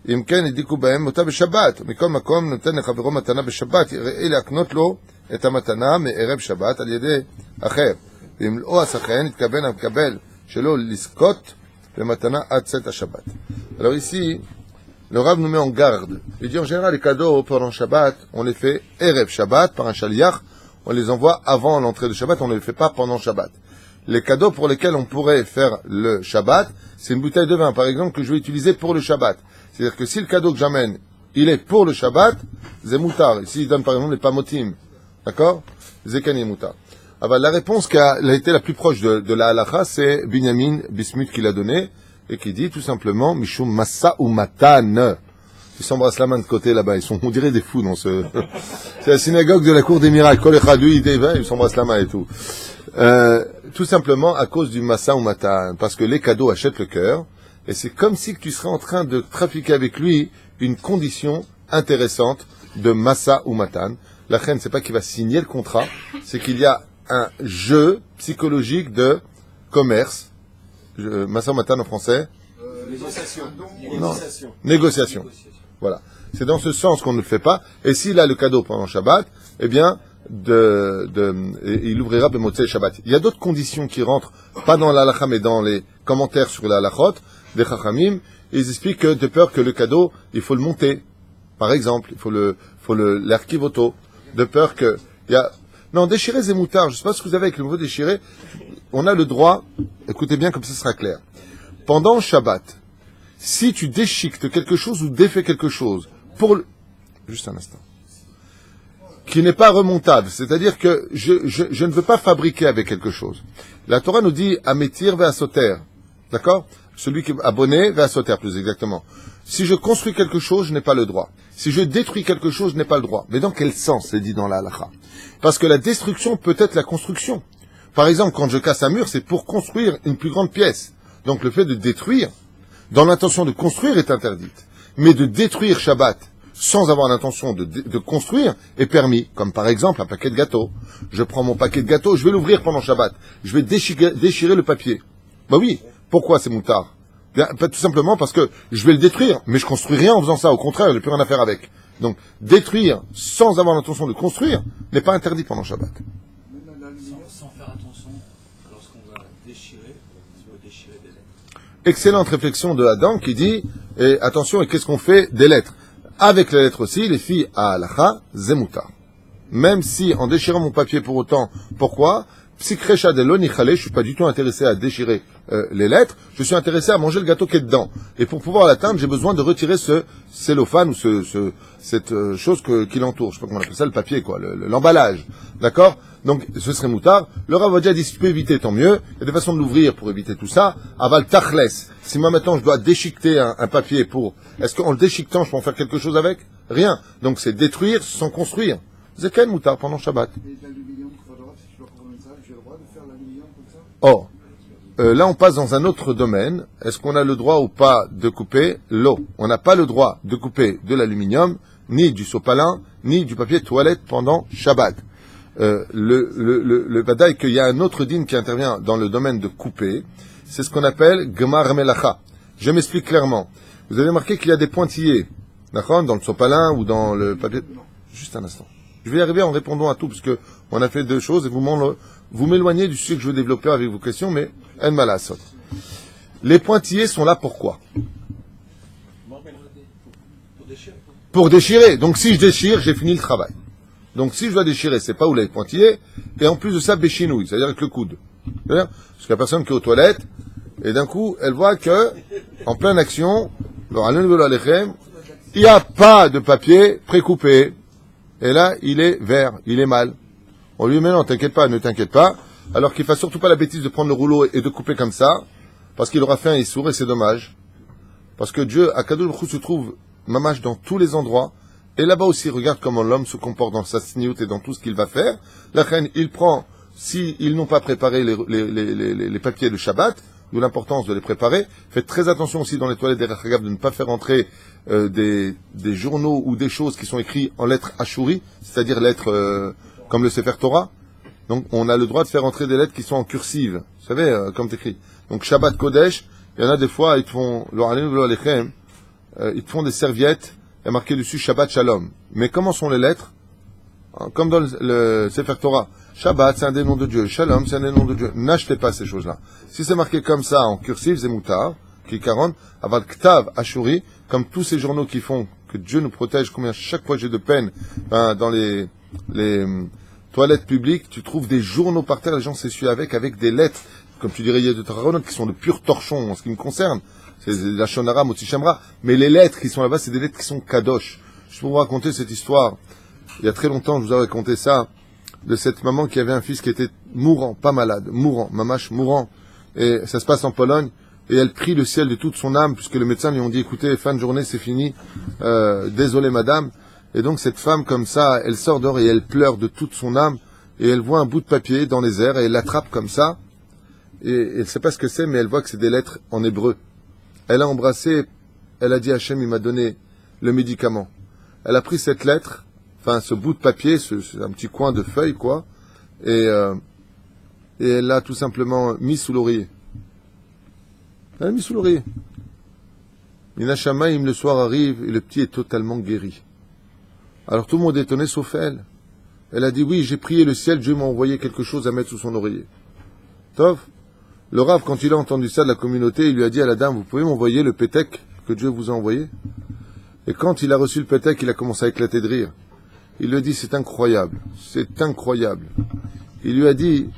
אם כן, הדיקו בהם אותה בשבת. מכל מקום נותן לחברו מתנה בשבת, יראה להקנות לו את המתנה מערב שבת על ידי אחר. ואם לא עשה כן, התכוון המקבל שלא לזכות במתנה עד צאת השבת. Alors ici, le Rav nous met en garde. Il dit en général, les cadeaux pendant Shabbat, on les fait Erev Shabbat par un shaliach, on les envoie avant l'entrée de Shabbat, on ne les fait pas pendant Shabbat. Les cadeaux pour lesquels on pourrait faire le Shabbat, c'est une bouteille de vin, par exemple, que je vais utiliser pour le Shabbat. C'est-à-dire que si le cadeau que j'amène, il est pour le Shabbat, c'est moutar. Ici, il donne par exemple les pamotim. D'accord? Zekani moutar. Alors, la réponse qui a été la plus proche de la halacha, c'est Binyamin Bismuth qui l'a donné, et qui dit tout simplement, Mishum Massa ou Matan. Ils s'embrassent la main de côté là-bas, on dirait des fous dans ce... C'est la synagogue de la cour des miracles. Kol echad, lui, ils s'embrassent la main et tout. Tout simplement à cause du Massa ou Matan, parce que les cadeaux achètent le cœur, et c'est comme si tu serais en train de trafiquer avec lui une condition intéressante de Massa ou Matan. La reine, c'est pas qu'il va signer le contrat, c'est qu'il y a un jeu psychologique de commerce. Massa ou Matan en français? Négociation. Négociation. Voilà. C'est dans ce sens qu'on ne le fait pas. Et s'il a le cadeau pendant Shabbat, eh bien, il ouvrira B'motzei Shabbat. Il y a d'autres conditions qui rentrent, pas dans l'halakha, mais dans les commentaires sur la halachot, des chachamim. Ils expliquent que de peur que le cadeau, il faut le monter. Par exemple, il faut l'archivoto. De peur que, non, déchirer Zemoutar, je sais pas ce que vous avez avec le mot déchirer. On a le droit, écoutez bien comme ça sera clair. Pendant Shabbat, si tu déchiquetes quelque chose ou défais quelque chose, juste un instant, qui n'est pas remontable, c'est-à-dire que je ne veux pas fabriquer avec quelque chose. La Torah nous dit Ametir ve'asoter, d'accord? Celui qui est abonné ve'asoter, plus exactement. Si je construis quelque chose, je n'ai pas le droit. Si je détruis quelque chose, je n'ai pas le droit. Mais dans quel sens c'est dit dans la halakha? Parce que la destruction peut être la construction. Par exemple, quand je casse un mur, c'est pour construire une plus grande pièce. Donc le fait de détruire, dans l'intention de construire, est interdite. Mais de détruire Shabbat, sans avoir l'intention de construire, est permis. Comme par exemple un paquet de gâteaux. Je prends mon paquet de gâteaux, je vais l'ouvrir pendant Shabbat. Je vais déchirer le papier. Bah oui, pourquoi c'est moutard? Bien, tout simplement parce que je vais le détruire, mais je construis rien en faisant ça. Au contraire, j'ai plus rien à faire avec. Donc, détruire sans avoir l'intention de construire n'est pas interdit pendant Shabbat. Sans faire attention, lorsqu'on va déchirer, on va déchirer des lettres. Excellente réflexion de Adam qui dit, attention, et qu'est-ce qu'on fait des lettres? Avec les lettres aussi, les filles à halacha, zemuta. Même si, en déchirant mon papier pour autant, pourquoi? Psikrecha de l'onichale, je suis pas du tout intéressé à déchirer les lettres, je suis intéressé à manger le gâteau qui est dedans. Et pour pouvoir l'atteindre, j'ai besoin de retirer ce cellophane ou cette chose qui l'entoure. Je sais pas comment on appelle ça, le papier, quoi, l'emballage. D'accord? Donc, ce serait moutard. Le Rav Ovadia dit, si tu peux éviter, tant mieux. Il y a des façons de l'ouvrir pour éviter tout ça. Aval tachles. Si moi maintenant je dois déchiqueter un papier est-ce qu'en le déchiquetant, je peux en faire quelque chose avec? Rien. Donc, c'est détruire sans construire. C'est quel moutard pendant Shabbat? Et l'aluminium, si je dois prendre ça, j'ai le droit de faire l'aluminium comme ça? Oh. Là, on passe dans un autre domaine. Est-ce qu'on a le droit ou pas de couper l'eau? On n'a pas le droit de couper de l'aluminium, ni du sopalin, ni du papier toilette pendant Shabbat. Le badaï qu'il y a un autre din qui intervient dans le domaine de couper, c'est ce qu'on appelle Gmar Melacha. Je m'explique clairement. Vous avez remarqué qu'il y a des pointillés, d'accord, dans le sopalin ou dans le papier. Juste un instant. Je vais y arriver en répondant à tout, parce que on a fait deux choses et vous m'éloignez du sujet que je veux développer avec vos questions, mais en malasot. Les pointillés sont là pourquoi? Pour déchirer. Donc si je déchire, j'ai fini le travail. Donc si je dois déchirer, c'est pas où les pointillés, et en plus de ça, béchinouille, c'est-à-dire avec le coude. C'est-à-dire, parce qu'il y a personne qui est aux toilettes, et d'un coup, elle voit que, en pleine action, il n'y a pas de papier précoupé. Et là, il est vert, il est mal. On lui dit, mais non, t'inquiète pas, ne t'inquiète pas. Alors qu'il ne fasse surtout pas la bêtise de prendre le rouleau et de couper comme ça, parce qu'il aura fait un issour et c'est dommage. Parce que Dieu, à Kadosh Baruch Hu, se trouve mamash dans tous les endroits. Et là-bas aussi, regarde comment l'homme se comporte dans sa sniout et dans tout ce qu'il va faire. La reine, il prend, s'ils n'ont pas préparé les papiers de Shabbat, d'où l'importance de les préparer. Faites très attention aussi dans les toilettes des Rachagav de ne pas faire entrer des journaux ou des choses qui sont écrites en lettres ashuri, c'est-à-dire lettres comme le Sefer Torah. Donc on a le droit de faire entrer des lettres qui sont en cursive, vous savez, comme t'écris. Donc Shabbat Kodesh, il y en a des fois, ils te font ils te font des serviettes, il y a marqué dessus Shabbat Shalom. Mais comment sont les lettres? Comme dans le Sefer Torah. Shabbat, c'est un des noms de Dieu. Shalom, c'est un des noms de Dieu. N'achetez pas ces choses-là. Si c'est marqué comme ça, en cursif, c'est moutar, Kikaron, Avad Ktav, Ashuri, comme tous ces journaux qui font que Dieu nous protège, combien chaque fois j'ai de peine, dans les toilettes publiques, tu trouves des journaux par terre, les gens s'essuient avec des lettres, comme tu dirais, de Torah, qui sont de purs torchons, en ce qui me concerne. C'est la Shonara, Motsi Shemra. Mais les lettres qui sont là-bas, c'est des lettres qui sont kadosh. Je peux vous raconter cette histoire. Il y a très longtemps, je vous ai raconté ça, de cette maman qui avait un fils qui était mourant, pas malade, mourant, mamache mourant. Et ça se passe en Pologne. Et elle prie le ciel de toute son âme, puisque le médecin lui ont dit, écoutez, fin de journée, c'est fini. Désolé, madame. Et donc, cette femme, comme ça, elle sort dehors et elle pleure de toute son âme. Et elle voit un bout de papier dans les airs et elle l'attrape comme ça. Et elle ne sait pas ce que c'est, mais elle voit que c'est des lettres en hébreu. Elle a embrassé, elle a dit, Hachem, il m'a donné le médicament. Elle a pris cette lettre, enfin, ce bout de papier, un petit coin de feuille, quoi, et elle l'a tout simplement mis sous l'oreiller. Elle l'a mis sous l'oreiller. Minashamaim, le soir arrive, et le petit est totalement guéri. Alors tout le monde est étonné, sauf elle. Elle a dit, oui, j'ai prié le ciel, Dieu m'a envoyé quelque chose à mettre sous son oreiller. Tov. Le Rav, quand il a entendu ça de la communauté, il lui a dit à la dame, vous pouvez m'envoyer le pétek que Dieu vous a envoyé? Et quand il a reçu le pétek, il a commencé à éclater de rire. Il lui a dit, c'est incroyable, c'est incroyable. Il lui a dit,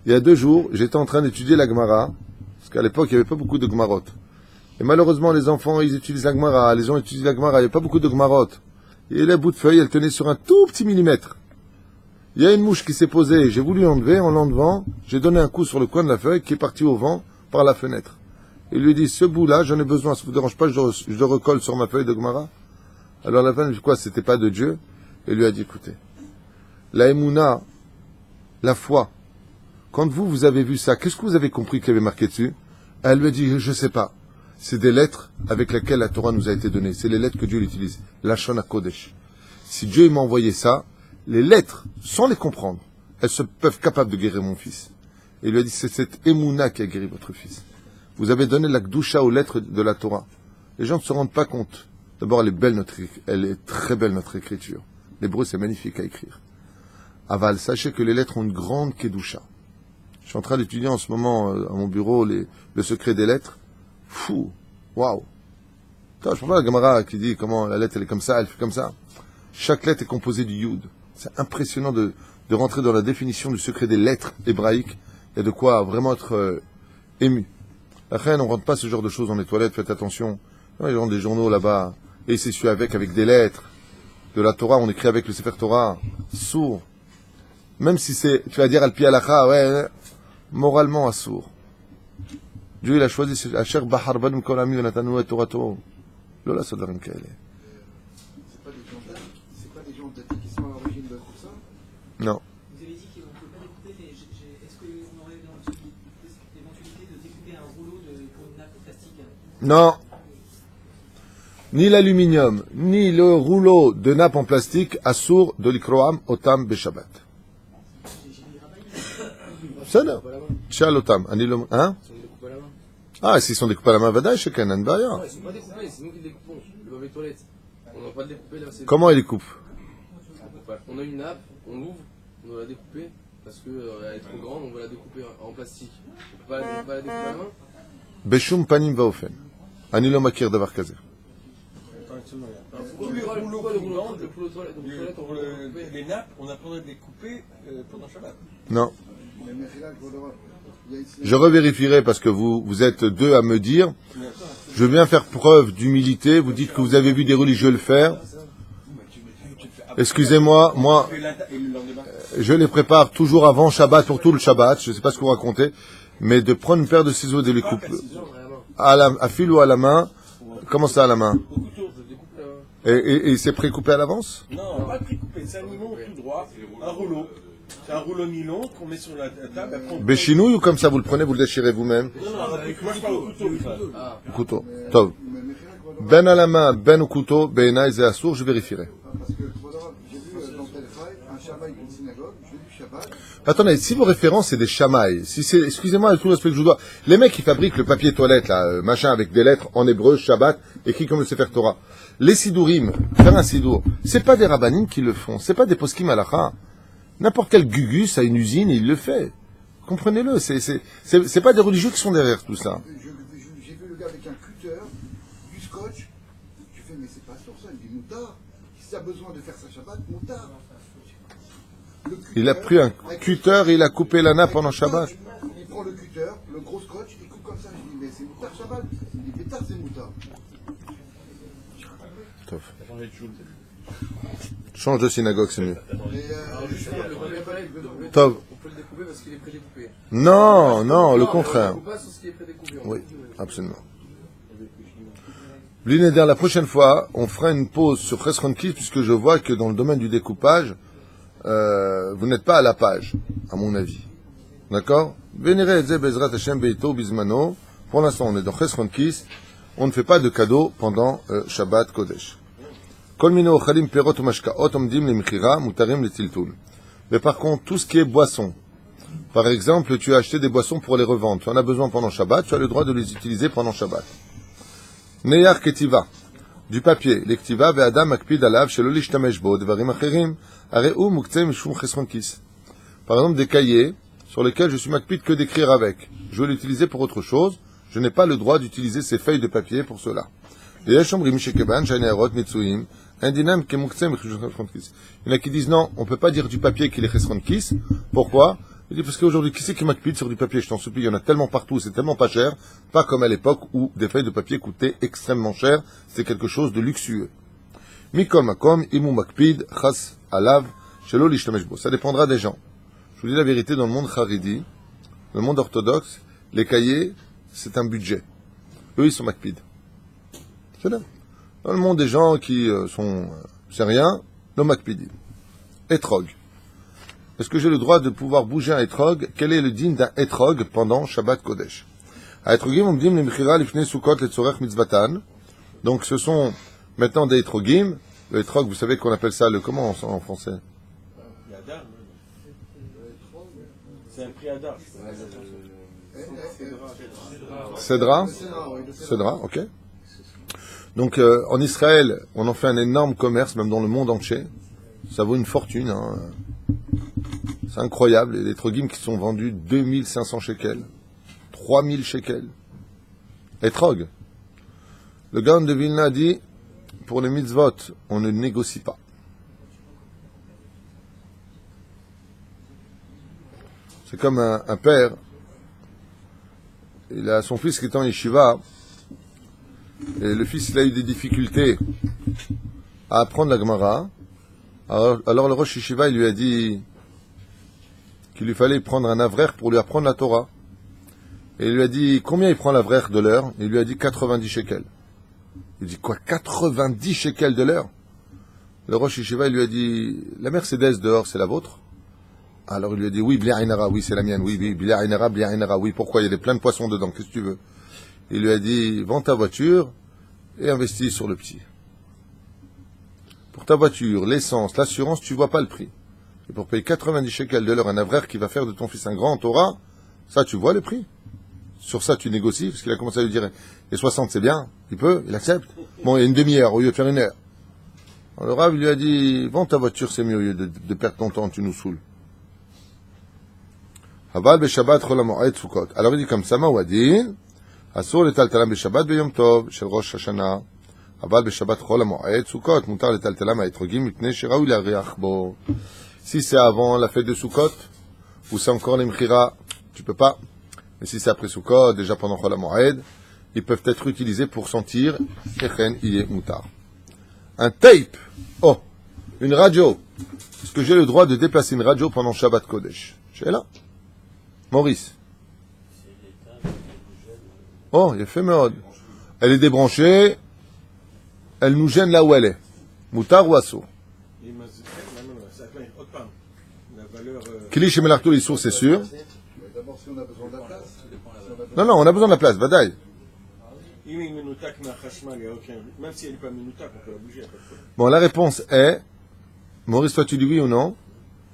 il y a 2 jours, j'étais en train d'étudier la Gemara, parce qu'à l'époque, il n'y avait pas beaucoup de Gemarot. Et malheureusement, les enfants, ils utilisent la Gemara, les gens utilisent la Gemara, il n'y avait pas beaucoup de Gemarot. Et la bout de feuille, elle tenait sur un tout petit millimètre. Il y a une mouche qui s'est posée, j'ai voulu l'enlever, en l'enlevant, j'ai donné un coup sur le coin de la feuille qui est parti au vent par la fenêtre. Il lui dit, ce bout-là, j'en ai besoin, ça ne vous dérange pas, je le recolle sur ma feuille de Gemara. Alors la femme lui dit, quoi, c'était pas de Dieu? Et lui a dit, écoutez, la Emouna, la foi, quand vous avez vu ça, qu'est-ce que vous avez compris qu'il y avait marqué dessus? Elle lui a dit, je sais pas. C'est des lettres avec lesquelles la Torah nous a été donnée. C'est les lettres que Dieu utilise. La Shon HaKodesh. Si Dieu m'a envoyé ça, les lettres, sans les comprendre, elles se peuvent capables de guérir mon fils. Et il lui a dit, c'est cette Emouna qui a guéri votre fils. Vous avez donné la Gdusha aux lettres de la Torah. Les gens ne se rendent pas compte. D'abord, elle est très belle notre écriture. L'hébreu, c'est magnifique à écrire. Aval, sachez que les lettres ont une grande Kedusha. Je suis en train d'étudier en ce moment, à mon bureau, le secret des lettres. Fou, waouh. Je ne prends pas la Gemara qui dit comment la lettre elle est comme ça, elle fait comme ça. Chaque lettre est composée du Yud. C'est impressionnant de rentrer dans la définition du secret des lettres hébraïques et de quoi vraiment être ému. La reine, on ne rentre pas ce genre de choses dans les toilettes, faites attention. Il y a des journaux là-bas, et c'est su avec des lettres. De la Torah, on écrit avec le Sefer Torah, sourd. Même si c'est, tu vas dire al-pi halakha, ouais, moralement sourd. Dieu, il a choisi, Asher bahar ban mikol ami venatanu et torato. Lola sodarim kaele. C'est pas des gens d'athées qui sont à l'origine de tout ça? Non. Vous avez dit qu'on ne peut pas découper, mais est-ce qu'on aurait l'éventualité de découper un rouleau pour une nappe plastique? Non. Ni l'aluminium, ni le rouleau de nappe en plastique assour de l'ikroam otam beshabbat. C'est là. Tchal otam. Hein? Ah, s'ils sont découpés à la main, vadaï, chez Kanan Baya. Non, ils sont pas découpés, c'est nous qui les découpons. Le papier toilette. On n'a pas de découper là. Comment ils les coupent? On a une nappe, on l'ouvre, on doit la découper parce qu'elle est trop grande, on va la découper en plastique. On peut pas la découper à la main. Beshum panim vaofen. Ani lo makir davar kaze. Les nappes, on n'a pas le droit de les couper pendant Shabbat. Non. Je revérifierai parce que vous êtes 2 à me dire. Je viens faire preuve d'humilité. Vous dites que vous avez vu des religieux le faire. Excusez-moi, moi, je les prépare toujours avant Shabbat pour tout le Shabbat. Je ne sais pas ce que vous racontez, mais de prendre une paire de ciseaux et de les couper à fil ou à la main. Comment ça à la main? Et c'est précoupé à l'avance? Non, pas précoupé. C'est un nylon tout droit, un rouleau. C'est un rouleau nylon qu'on met sur la table. Béchinouille ou comme ça vous le prenez, vous le déchirez vous-même? Non, moi je parle au couteau. Couteau. Tov. Ben à la main, ben au couteau, ben et assour, je vérifierai. Parce que j'ai vu dans tel un Shamay d'une synagogue, je fais du Shabbat. Attendez, si vos références c'est des chamailles, si c'est, excusez-moi avec tout le respect que je vous dois, les mecs qui fabriquent le papier toilette là, machin avec des lettres en hébreu, Shabbat, écrit comme le Sefer Torah, les sidourim, faire un sidour, c'est pas des rabbanim qui le font, c'est pas des poskim halakha. N'importe quel gugus a une usine et il le fait. Comprenez-le, c'est pas des religieux qui sont derrière tout ça. J'ai vu le gars avec un cutter, du scotch. Je fais, mais c'est pas sur ça, il dit moutard. Si tu as besoin de faire sa Shabbat, moutard. Il a pris un cutter et il a coupé la nappe pendant Shabbat. Il prend le cutter, le gros scotch, il coupe comme ça. Je dis, mais c'est moutard Shabbat. Il dit, pétard, c'est moutard. Change de synagogue, c'est mieux. Alors justement, le Tov. on peut le découper parce qu'il est prédécoupé. Non, non, le contraire. On découpe pas sur ce qui est prédécoupé. Oui, absolument. L'inéder, la prochaine fois, on fera une pause sur Chesron Kiss, puisque je vois que dans le domaine du découpage, vous n'êtes pas à la page, à mon avis. D'accord? Vénérez et Bezrat Hashem Beito Bismano. Pour l'instant, on est dans Chesron Kiss. On ne fait pas de cadeaux pendant Shabbat Kodesh. Kol mino ochalim perot umashkaot omdim lemchira mutarim letiltul. Mais par contre, tout ce qui est boisson, par exemple, tu as acheté des boissons pour les revendre, tu en as besoin pendant Shabbat, tu as le droit de les utiliser pendant Shabbat. Neyar ketiva, du papier, lektiva ve'adam makpid alav shelo lishtamesh bo devarim acherim, areu muktzeh mishum chesron kis. Par exemple, des cahiers sur lesquels je suis makpid que d'écrire avec. Je veux l'utiliser pour autre chose, je n'ai pas le droit d'utiliser ces feuilles de papier pour cela. Il y en a qui disent non, on ne peut pas dire du papier qu'il est chesron kis. Pourquoi? Il dit parce qu'aujourd'hui, qui c'est qui m'acpide sur du papier? Je t'en supplie, il y en a tellement partout, c'est tellement pas cher, pas comme à l'époque où des feuilles de papier coûtaient extrêmement cher, c'était quelque chose de luxueux. Mikol makom, imu makpid, chas alav, shelo lishtamesh bo. Ça dépendra des gens. Je vous dis la vérité, dans le monde haridi, le monde orthodoxe, les cahiers, c'est un budget. Eux, ils sont makpid. C'est là. Dans le monde des gens qui sont, c'est rien, le makpidi. Etrog. Est-ce que j'ai le droit de pouvoir bouger un etrog? Quel est le digne d'un etrog pendant Shabbat Kodesh? À etrogim, on me dit, l'imchira lifnei sukkot letzorech mitzvatan. Donc, ce sont maintenant des etrogim. Le etrog, vous savez qu'on appelle ça le, comment en français? C'est un prix Hadar. Cédra? Cédra, ok. Donc, en Israël, on en fait un énorme commerce, même dans le monde entier. Ça vaut une fortune, hein. C'est incroyable. Il y a des trogim qui sont vendus 2500 shekels, 3000 shekels. Etrog. Le Gaon de Vilna dit, pour les mitzvot, on ne négocie pas. C'est comme un père, il a son fils qui est en yeshiva, et le fils il a eu des difficultés à apprendre la Gemara. Alors le Rosh Yeshiva il lui a dit qu'il lui fallait prendre un avrer pour lui apprendre la Torah. Et il lui a dit combien il prend l'avrer de l'heure? Il lui a dit 90 shekels. Il dit quoi, 90 shekels de l'heure? Le Rosh Yeshiva il lui a dit la Mercedes dehors c'est la vôtre? Alors il lui a dit oui, Blia Ainara, oui c'est la mienne, oui, Blia Ainara, oui, pourquoi? Il y a plein de poissons dedans, qu'est-ce que tu veux? Il lui a dit vends ta voiture et investis sur le petit. Pour ta voiture, l'essence, l'assurance, tu vois pas le prix. Et pour payer 90 shekels de l'heure un avraire qui va faire de ton fils un grand en Torah, ça tu vois le prix. Sur ça tu négocies, parce qu'il a commencé à lui dire les 60 c'est bien, il peut, il accepte. Bon, il y a une demi-heure au lieu de faire une heure. Alors le Rav lui a dit vends ta voiture, c'est mieux au lieu de perdre ton temps, tu nous saoules. Haval beshabbat chol hamoed Sukkot. Alors il dit comme ça, Mawadin, asur letaltalam beshabbat beyom tov shel Rosh Hashanah. Haval beshabbat chol hamoed Sukkot. Mutar letaltalam ha'etrogim mipnei sheraou la'ariach bo. Si c'est avant la fête de Sukkot, ou c'est encore l'imchira, tu peux pas. Mais si c'est après Sukkot, déjà pendant chol hamoed, ils peuvent être utilisés pour sentir kechen iye mutar. Un tape. Oh, une radio. Est-ce que j'ai le droit de déplacer une radio pendant Shabbat Kodesh? J'ai là. Maurice. Oh, il a fait mode. Elle est débranchée. Elle nous gêne là où elle est. Moutar ou assour? Kili chez Melarto l'issour, c'est sûr. D'abord, si on a besoin de la place. Non, on a besoin de la place, Vadaï. Même si elle n'est pas minoutak, on peut la bouger. Bon, la réponse est Maurice, toi tu dis oui ou non?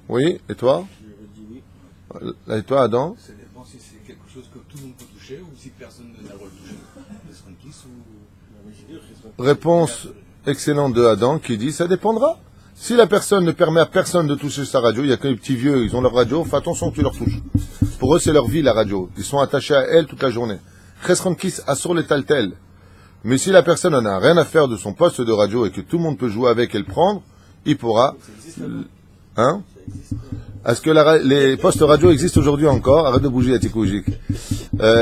Oui, et toi? Je dis oui. Et toi, Adam? Ça dépend si c'est quelque chose que tout le monde peut toucher ou si personne n'a le droit de toucher. Est-ce qu'on kiss ou. Non, mais j'ai dit, Réponse excellente de Adam qui dit ça dépendra. Si la personne ne permet à personne de toucher sa radio, il y a que les petits vieux, ils ont leur radio, fais attention que tu leur touches. Pour eux, c'est leur vie, la radio. Ils sont attachés à elle toute la journée. Chesron kiss assure les taltels. Mais si la personne n'en a rien à faire de son poste de radio et que tout le monde peut jouer avec et le prendre, il pourra. Hein? Est-ce que les postes radio existent aujourd'hui encore? Arrête de bouger, Atikoujik.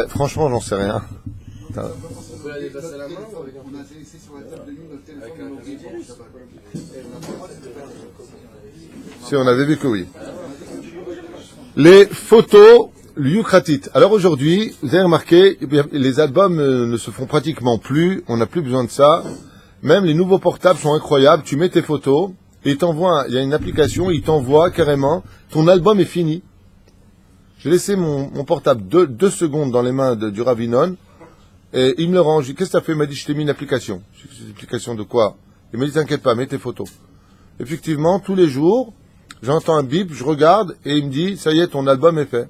Franchement, j'en sais rien. On peut la dépasser à la main ou avec un On a laissé sur la table de nuit notre téléphone et nos vivants, Shabbat. Si, on avait vu que oui. Les photos lucratites. Alors aujourd'hui, vous avez remarqué, les albums ne se font pratiquement plus, on n'a plus besoin de ça. Même les nouveaux portables sont incroyables, tu mets tes photos, et il y a une application, il t'envoie carrément, ton album est fini. J'ai laissé mon portable 2 secondes dans les mains du Ravinon, et il me le rend. J'ai dit, qu'est-ce que t'as fait? Il m'a dit, je t'ai mis une application. Je dis, c'est une application de quoi? Il m'a dit, t'inquiète pas, mets tes photos. Effectivement, tous les jours, j'entends un bip, je regarde, et il me dit, ça y est, ton album est fait.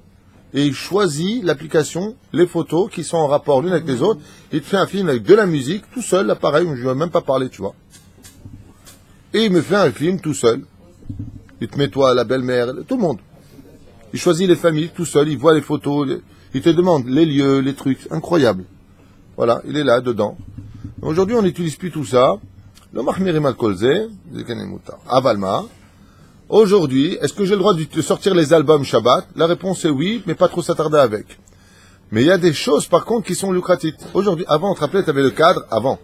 Et il choisit l'application, les photos qui sont en rapport l'une avec les autres. Il te fait un film avec de la musique, tout seul, là pareil, je ne vais même pas parler, tu vois. Et il me fait un film tout seul. Il te met toi, la belle-mère, tout le monde. Il choisit les familles tout seul, il voit les photos, il te demande les lieux, les trucs, incroyable. Voilà, il est là, dedans. Aujourd'hui, on n'utilise plus tout ça. Le mahmirim al-kolze, avalma. Aujourd'hui, est-ce que j'ai le droit de sortir les albums Shabbat? La réponse est oui, mais pas trop s'attarder avec. Mais il y a des choses, par contre, qui sont lucratives. Aujourd'hui, avant, on te rappelait, tu avais le cadre, avant.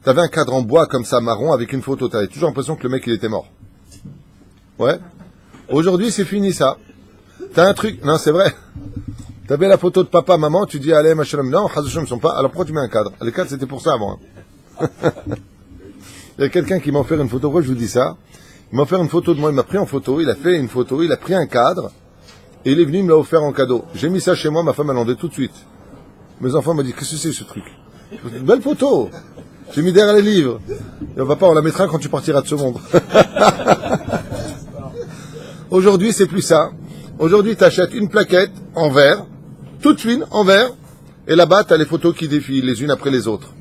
Tu avais un cadre en bois comme ça, marron, avec une photo. Tu avais toujours l'impression que le mec, il était mort. Ouais. Aujourd'hui, c'est fini, ça. T'as un truc, non, c'est vrai. Tu avais la photo de papa, maman, tu dis, allez, machalom, non, chazouchem, ils sont pas. Alors pourquoi tu mets un cadre? Les cadres, c'était pour ça avant. Hein. Il y a quelqu'un qui m'a offert une photo, pourquoi je vous dis ça? Il m'a offert une photo de moi, il m'a pris en photo, il a fait une photo, il a pris un cadre, et il est venu, il me l'a offert en cadeau. J'ai mis ça chez moi, ma femme a demandé tout de suite. Mes enfants m'ont dit, qu'est-ce que c'est ce truc? Une belle photo. J'ai mis derrière les livres. Et papa, on la mettra quand tu partiras de ce monde. Aujourd'hui, c'est plus ça. Aujourd'hui, tu achètes une plaquette en verre, toute fine, en verre, et là-bas, tu as les photos qui défilent les unes après les autres.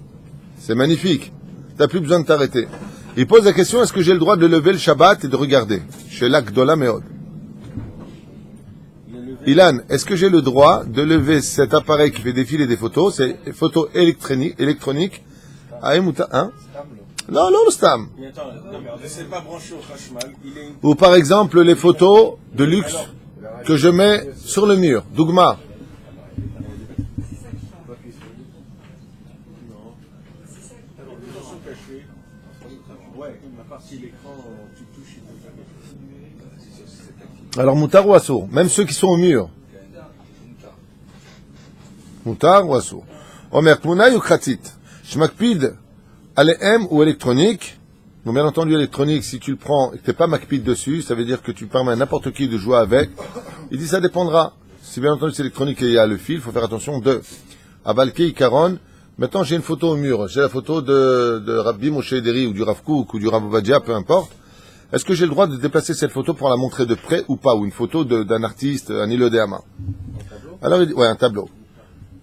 C'est magnifique. Tu n'as plus besoin de t'arrêter. Il pose la question, est-ce que j'ai le droit de lever le Shabbat et de regarder? Chez l'Akdola Meod. Ilan, est-ce que j'ai le droit de lever cet appareil qui fait défiler des photos? C'est des photos électroniques. Hein? Non, le stam. Mais attends, non, mais c'est pas branché au Khashmal. Ou par exemple, les photos de luxe que je mets sur le mur. Dougma. Ouais, à part si l'écran, tu touches, il peut Alors, moutar ou assour? Même ceux qui sont au mur. Moutar ou assour? Omer, tmouna ou kratit? Shmakpid, ALM ou électronique. Donc, bien entendu, électronique, si tu le prends et que tu n'es pas makpid dessus, ça veut dire que tu permets à n'importe qui de jouer avec. Il dit, ça dépendra. Si bien entendu, c'est électronique et il y a le fil, il faut faire attention de Abalke, Caron. Maintenant, j'ai une photo au mur. J'ai la photo de Rabbi Moshe Ederi ou du Rav Kook ou du Rav Ovadia, peu importe. Est-ce que j'ai le droit de déplacer cette photo pour la montrer de près ou pas? Ou une photo d'un artiste, un îlot de Hama. Alors, il dit, ouais, un tableau.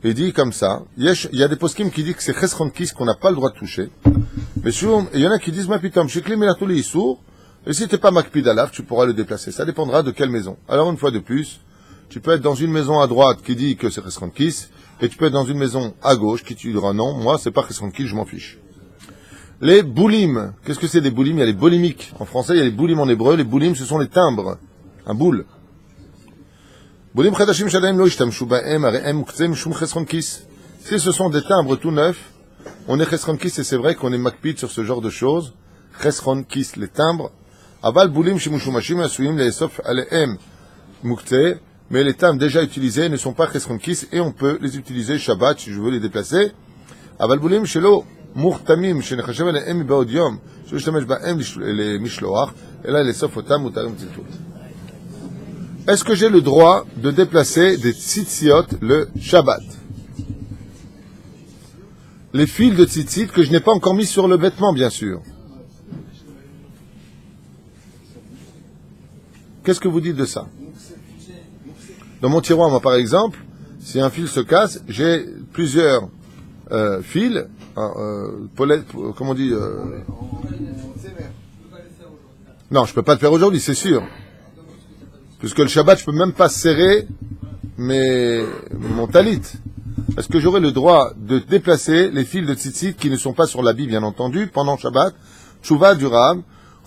Il dit comme ça. Il y a des poskim qui disent que c'est Chesron Kis qu'on n'a pas le droit de toucher. Mais il y en a qui disent, ma pitom, shikli melatuli issour. Et si t'es pas makpid alaf, tu pourras le déplacer. Ça dépendra de quelle maison. Alors, une fois de plus, tu peux être dans une maison à droite qui dit que c'est Chesron Kis. Et tu peux être dans une maison à gauche qui te dira non, moi c'est pas Chesron Kis, je m'en fiche. Les boulim. Qu'est-ce que c'est des boulim? Il y a les boulimiques. En français, il y a les boulim en hébreu. Les boulim, ce sont les timbres. Un boule. Boulim chadashim shadaim lo ishtamshu ba'em are'em uktzem shum Chesron Kis. Si ce sont des timbres tout neufs, on est Chesron Kis et c'est vrai qu'on est makpid sur ce genre de choses. Chesron Kis, les timbres. Aval boulim shimushumashim asuyim le'esof ale'em muktzeh. Mais les timbres déjà utilisés ne sont pas Chesron Kis et on peut les utiliser Shabbat si je veux les déplacer. Aval boulim shelo murtamim shenechashem ale'em ba'od yom sheshtamesh ba'em le'mishloach ela le'sof otam mutarim tziltut. Est-ce que j'ai le droit de déplacer des tzitziot le Shabbat? Les fils de tzitzit que je n'ai pas encore mis sur le vêtement, bien sûr. Qu'est-ce que vous dites de ça? Dans mon tiroir, moi, par exemple, si un fil se casse, j'ai plusieurs fils, comment on dit Non, je peux pas le faire aujourd'hui, c'est sûr. Puisque le Shabbat, je peux même pas serrer mon talit. Est-ce que j'aurai le droit de déplacer les fils de tzitzit qui ne sont pas sur l'habit, bien entendu, pendant Shabbat? Tshuva du Rav,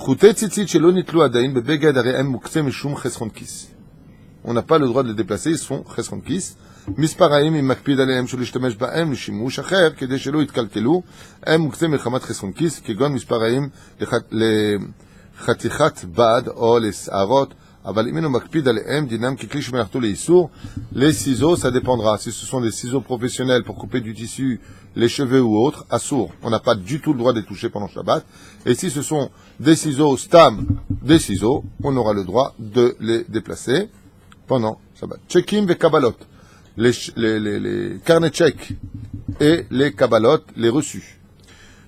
chutei tzitzit shelo nitlu adayin bebegad arehem muktzeh mishum chesron kis. On n'a pas le droit de les déplacer, ils sont chesron kis. מספר האם אם מקפיד עליהם שלא להשתמש בהם לשימוש אחר כדי שלא יתקלקלו הם מוקצה מלחמת חסרון כיס כגון מספר האם לחתיכת בד או לשערות אבל אם אינו מקפיד עליהם דינם ככלי שמלאכתו לאיסור les ciseaux ça dépendra si ce sont des ciseaux professionnels pour couper du tissu les cheveux ou autres assour on n'a pas du tout le droit de les toucher pendant Shabbat et si ce sont des ciseaux stam des ciseaux on aura le droit de les déplacer pendant Shabbat chekim ve kabbalot les carnets tchèques et les kabbalot, les reçus.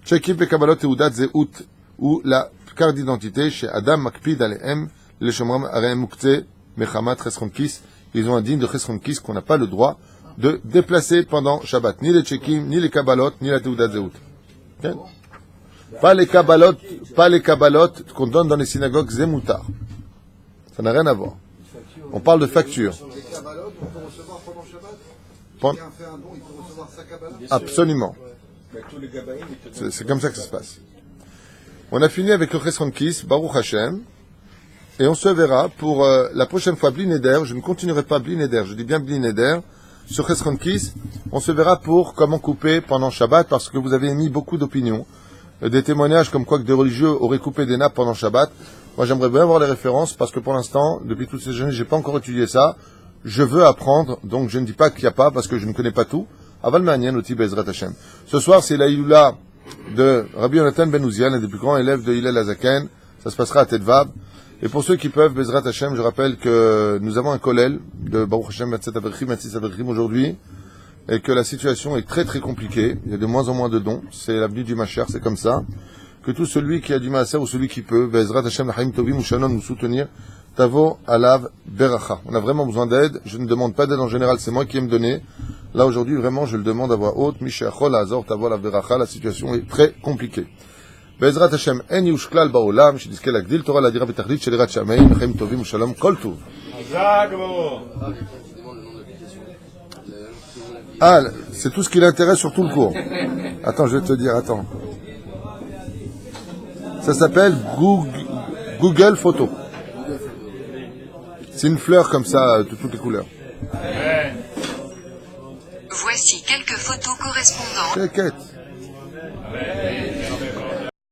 Tchekim et kabbalot et oudat zeout ou la carte d'identité chez Adam Makpid Alehem, les shomram arehem muktzeh mechamat chesron kis. Ils ont un digne de chesron kis qu'on n'a pas le droit de déplacer pendant Shabbat. Ni les tchekim, ni les kabbalot, ni la teudat zeout. Okay? Pas les kabbalot qu'on donne dans les synagogues zemutar. Ça n'a rien à voir. On parle de facture. Les Kabbalot, on peut recevoir pendant Shabbat. Quelqu'un fait un don, il peut recevoir sa Kabbalah. Absolument. C'est comme ça que ça se passe. On a fini avec le Chesron Kis, Baruch Hashem, et on se verra pour la prochaine fois Bli Neder. Je ne continuerai pas Bli Neder, je dis bien Bli Neder. Sur Chesron Kis, on se verra pour comment couper pendant Shabbat, parce que vous avez émis beaucoup d'opinions, des témoignages comme quoi que des religieux auraient coupé des nappes pendant Shabbat. Moi, j'aimerais bien avoir les références, parce que pour l'instant, depuis toutes ces années, j'ai pas encore étudié ça. Je veux apprendre, donc je ne dis pas qu'il n'y a pas, parce que je ne connais pas tout. Aval Ma'anien, Oti Bezrat Hashem. Ce soir, c'est la Iloula de Rabbi Yonatan Ben Uziel, un des plus grands élèves de Hillel Azaken. Ça se passera à Tedvab. Et pour ceux qui peuvent, Bezrat Hashem, je rappelle que nous avons un kollel de Baruch Hashem, Matzat Averchim, Matzis Averchim aujourd'hui, et que la situation est très très compliquée. Il y a de moins en moins de dons. C'est l'avenue du Machar, c'est comme ça. Que tout celui qui a du maaser ou celui qui peut, Bezrat Hashem, Lachaim Tovim ou Shalom, nous soutenir, Tavo Alav Beracha. On a vraiment besoin d'aide. Je ne demande pas d'aide en général, c'est moi qui ai me donné. Là aujourd'hui, vraiment, je le demande à voix haute. Mishachol Azor Tavo Alav Beracha. La situation est très compliquée. Bezrat Hashem, En Yushklal Baolam, Shidiskel Agdil, Torah Ladira Betachlit, Shelirat Shamein, Lachaim Tovim ou Shalom, Kol Tov. Ah, c'est tout ce qui l'intéresse sur tout le cours. Attends, je vais te dire, attends. Ça s'appelle Google Photo. C'est une fleur comme ça, de toutes les couleurs. Voici quelques photos correspondantes. T'inquiète.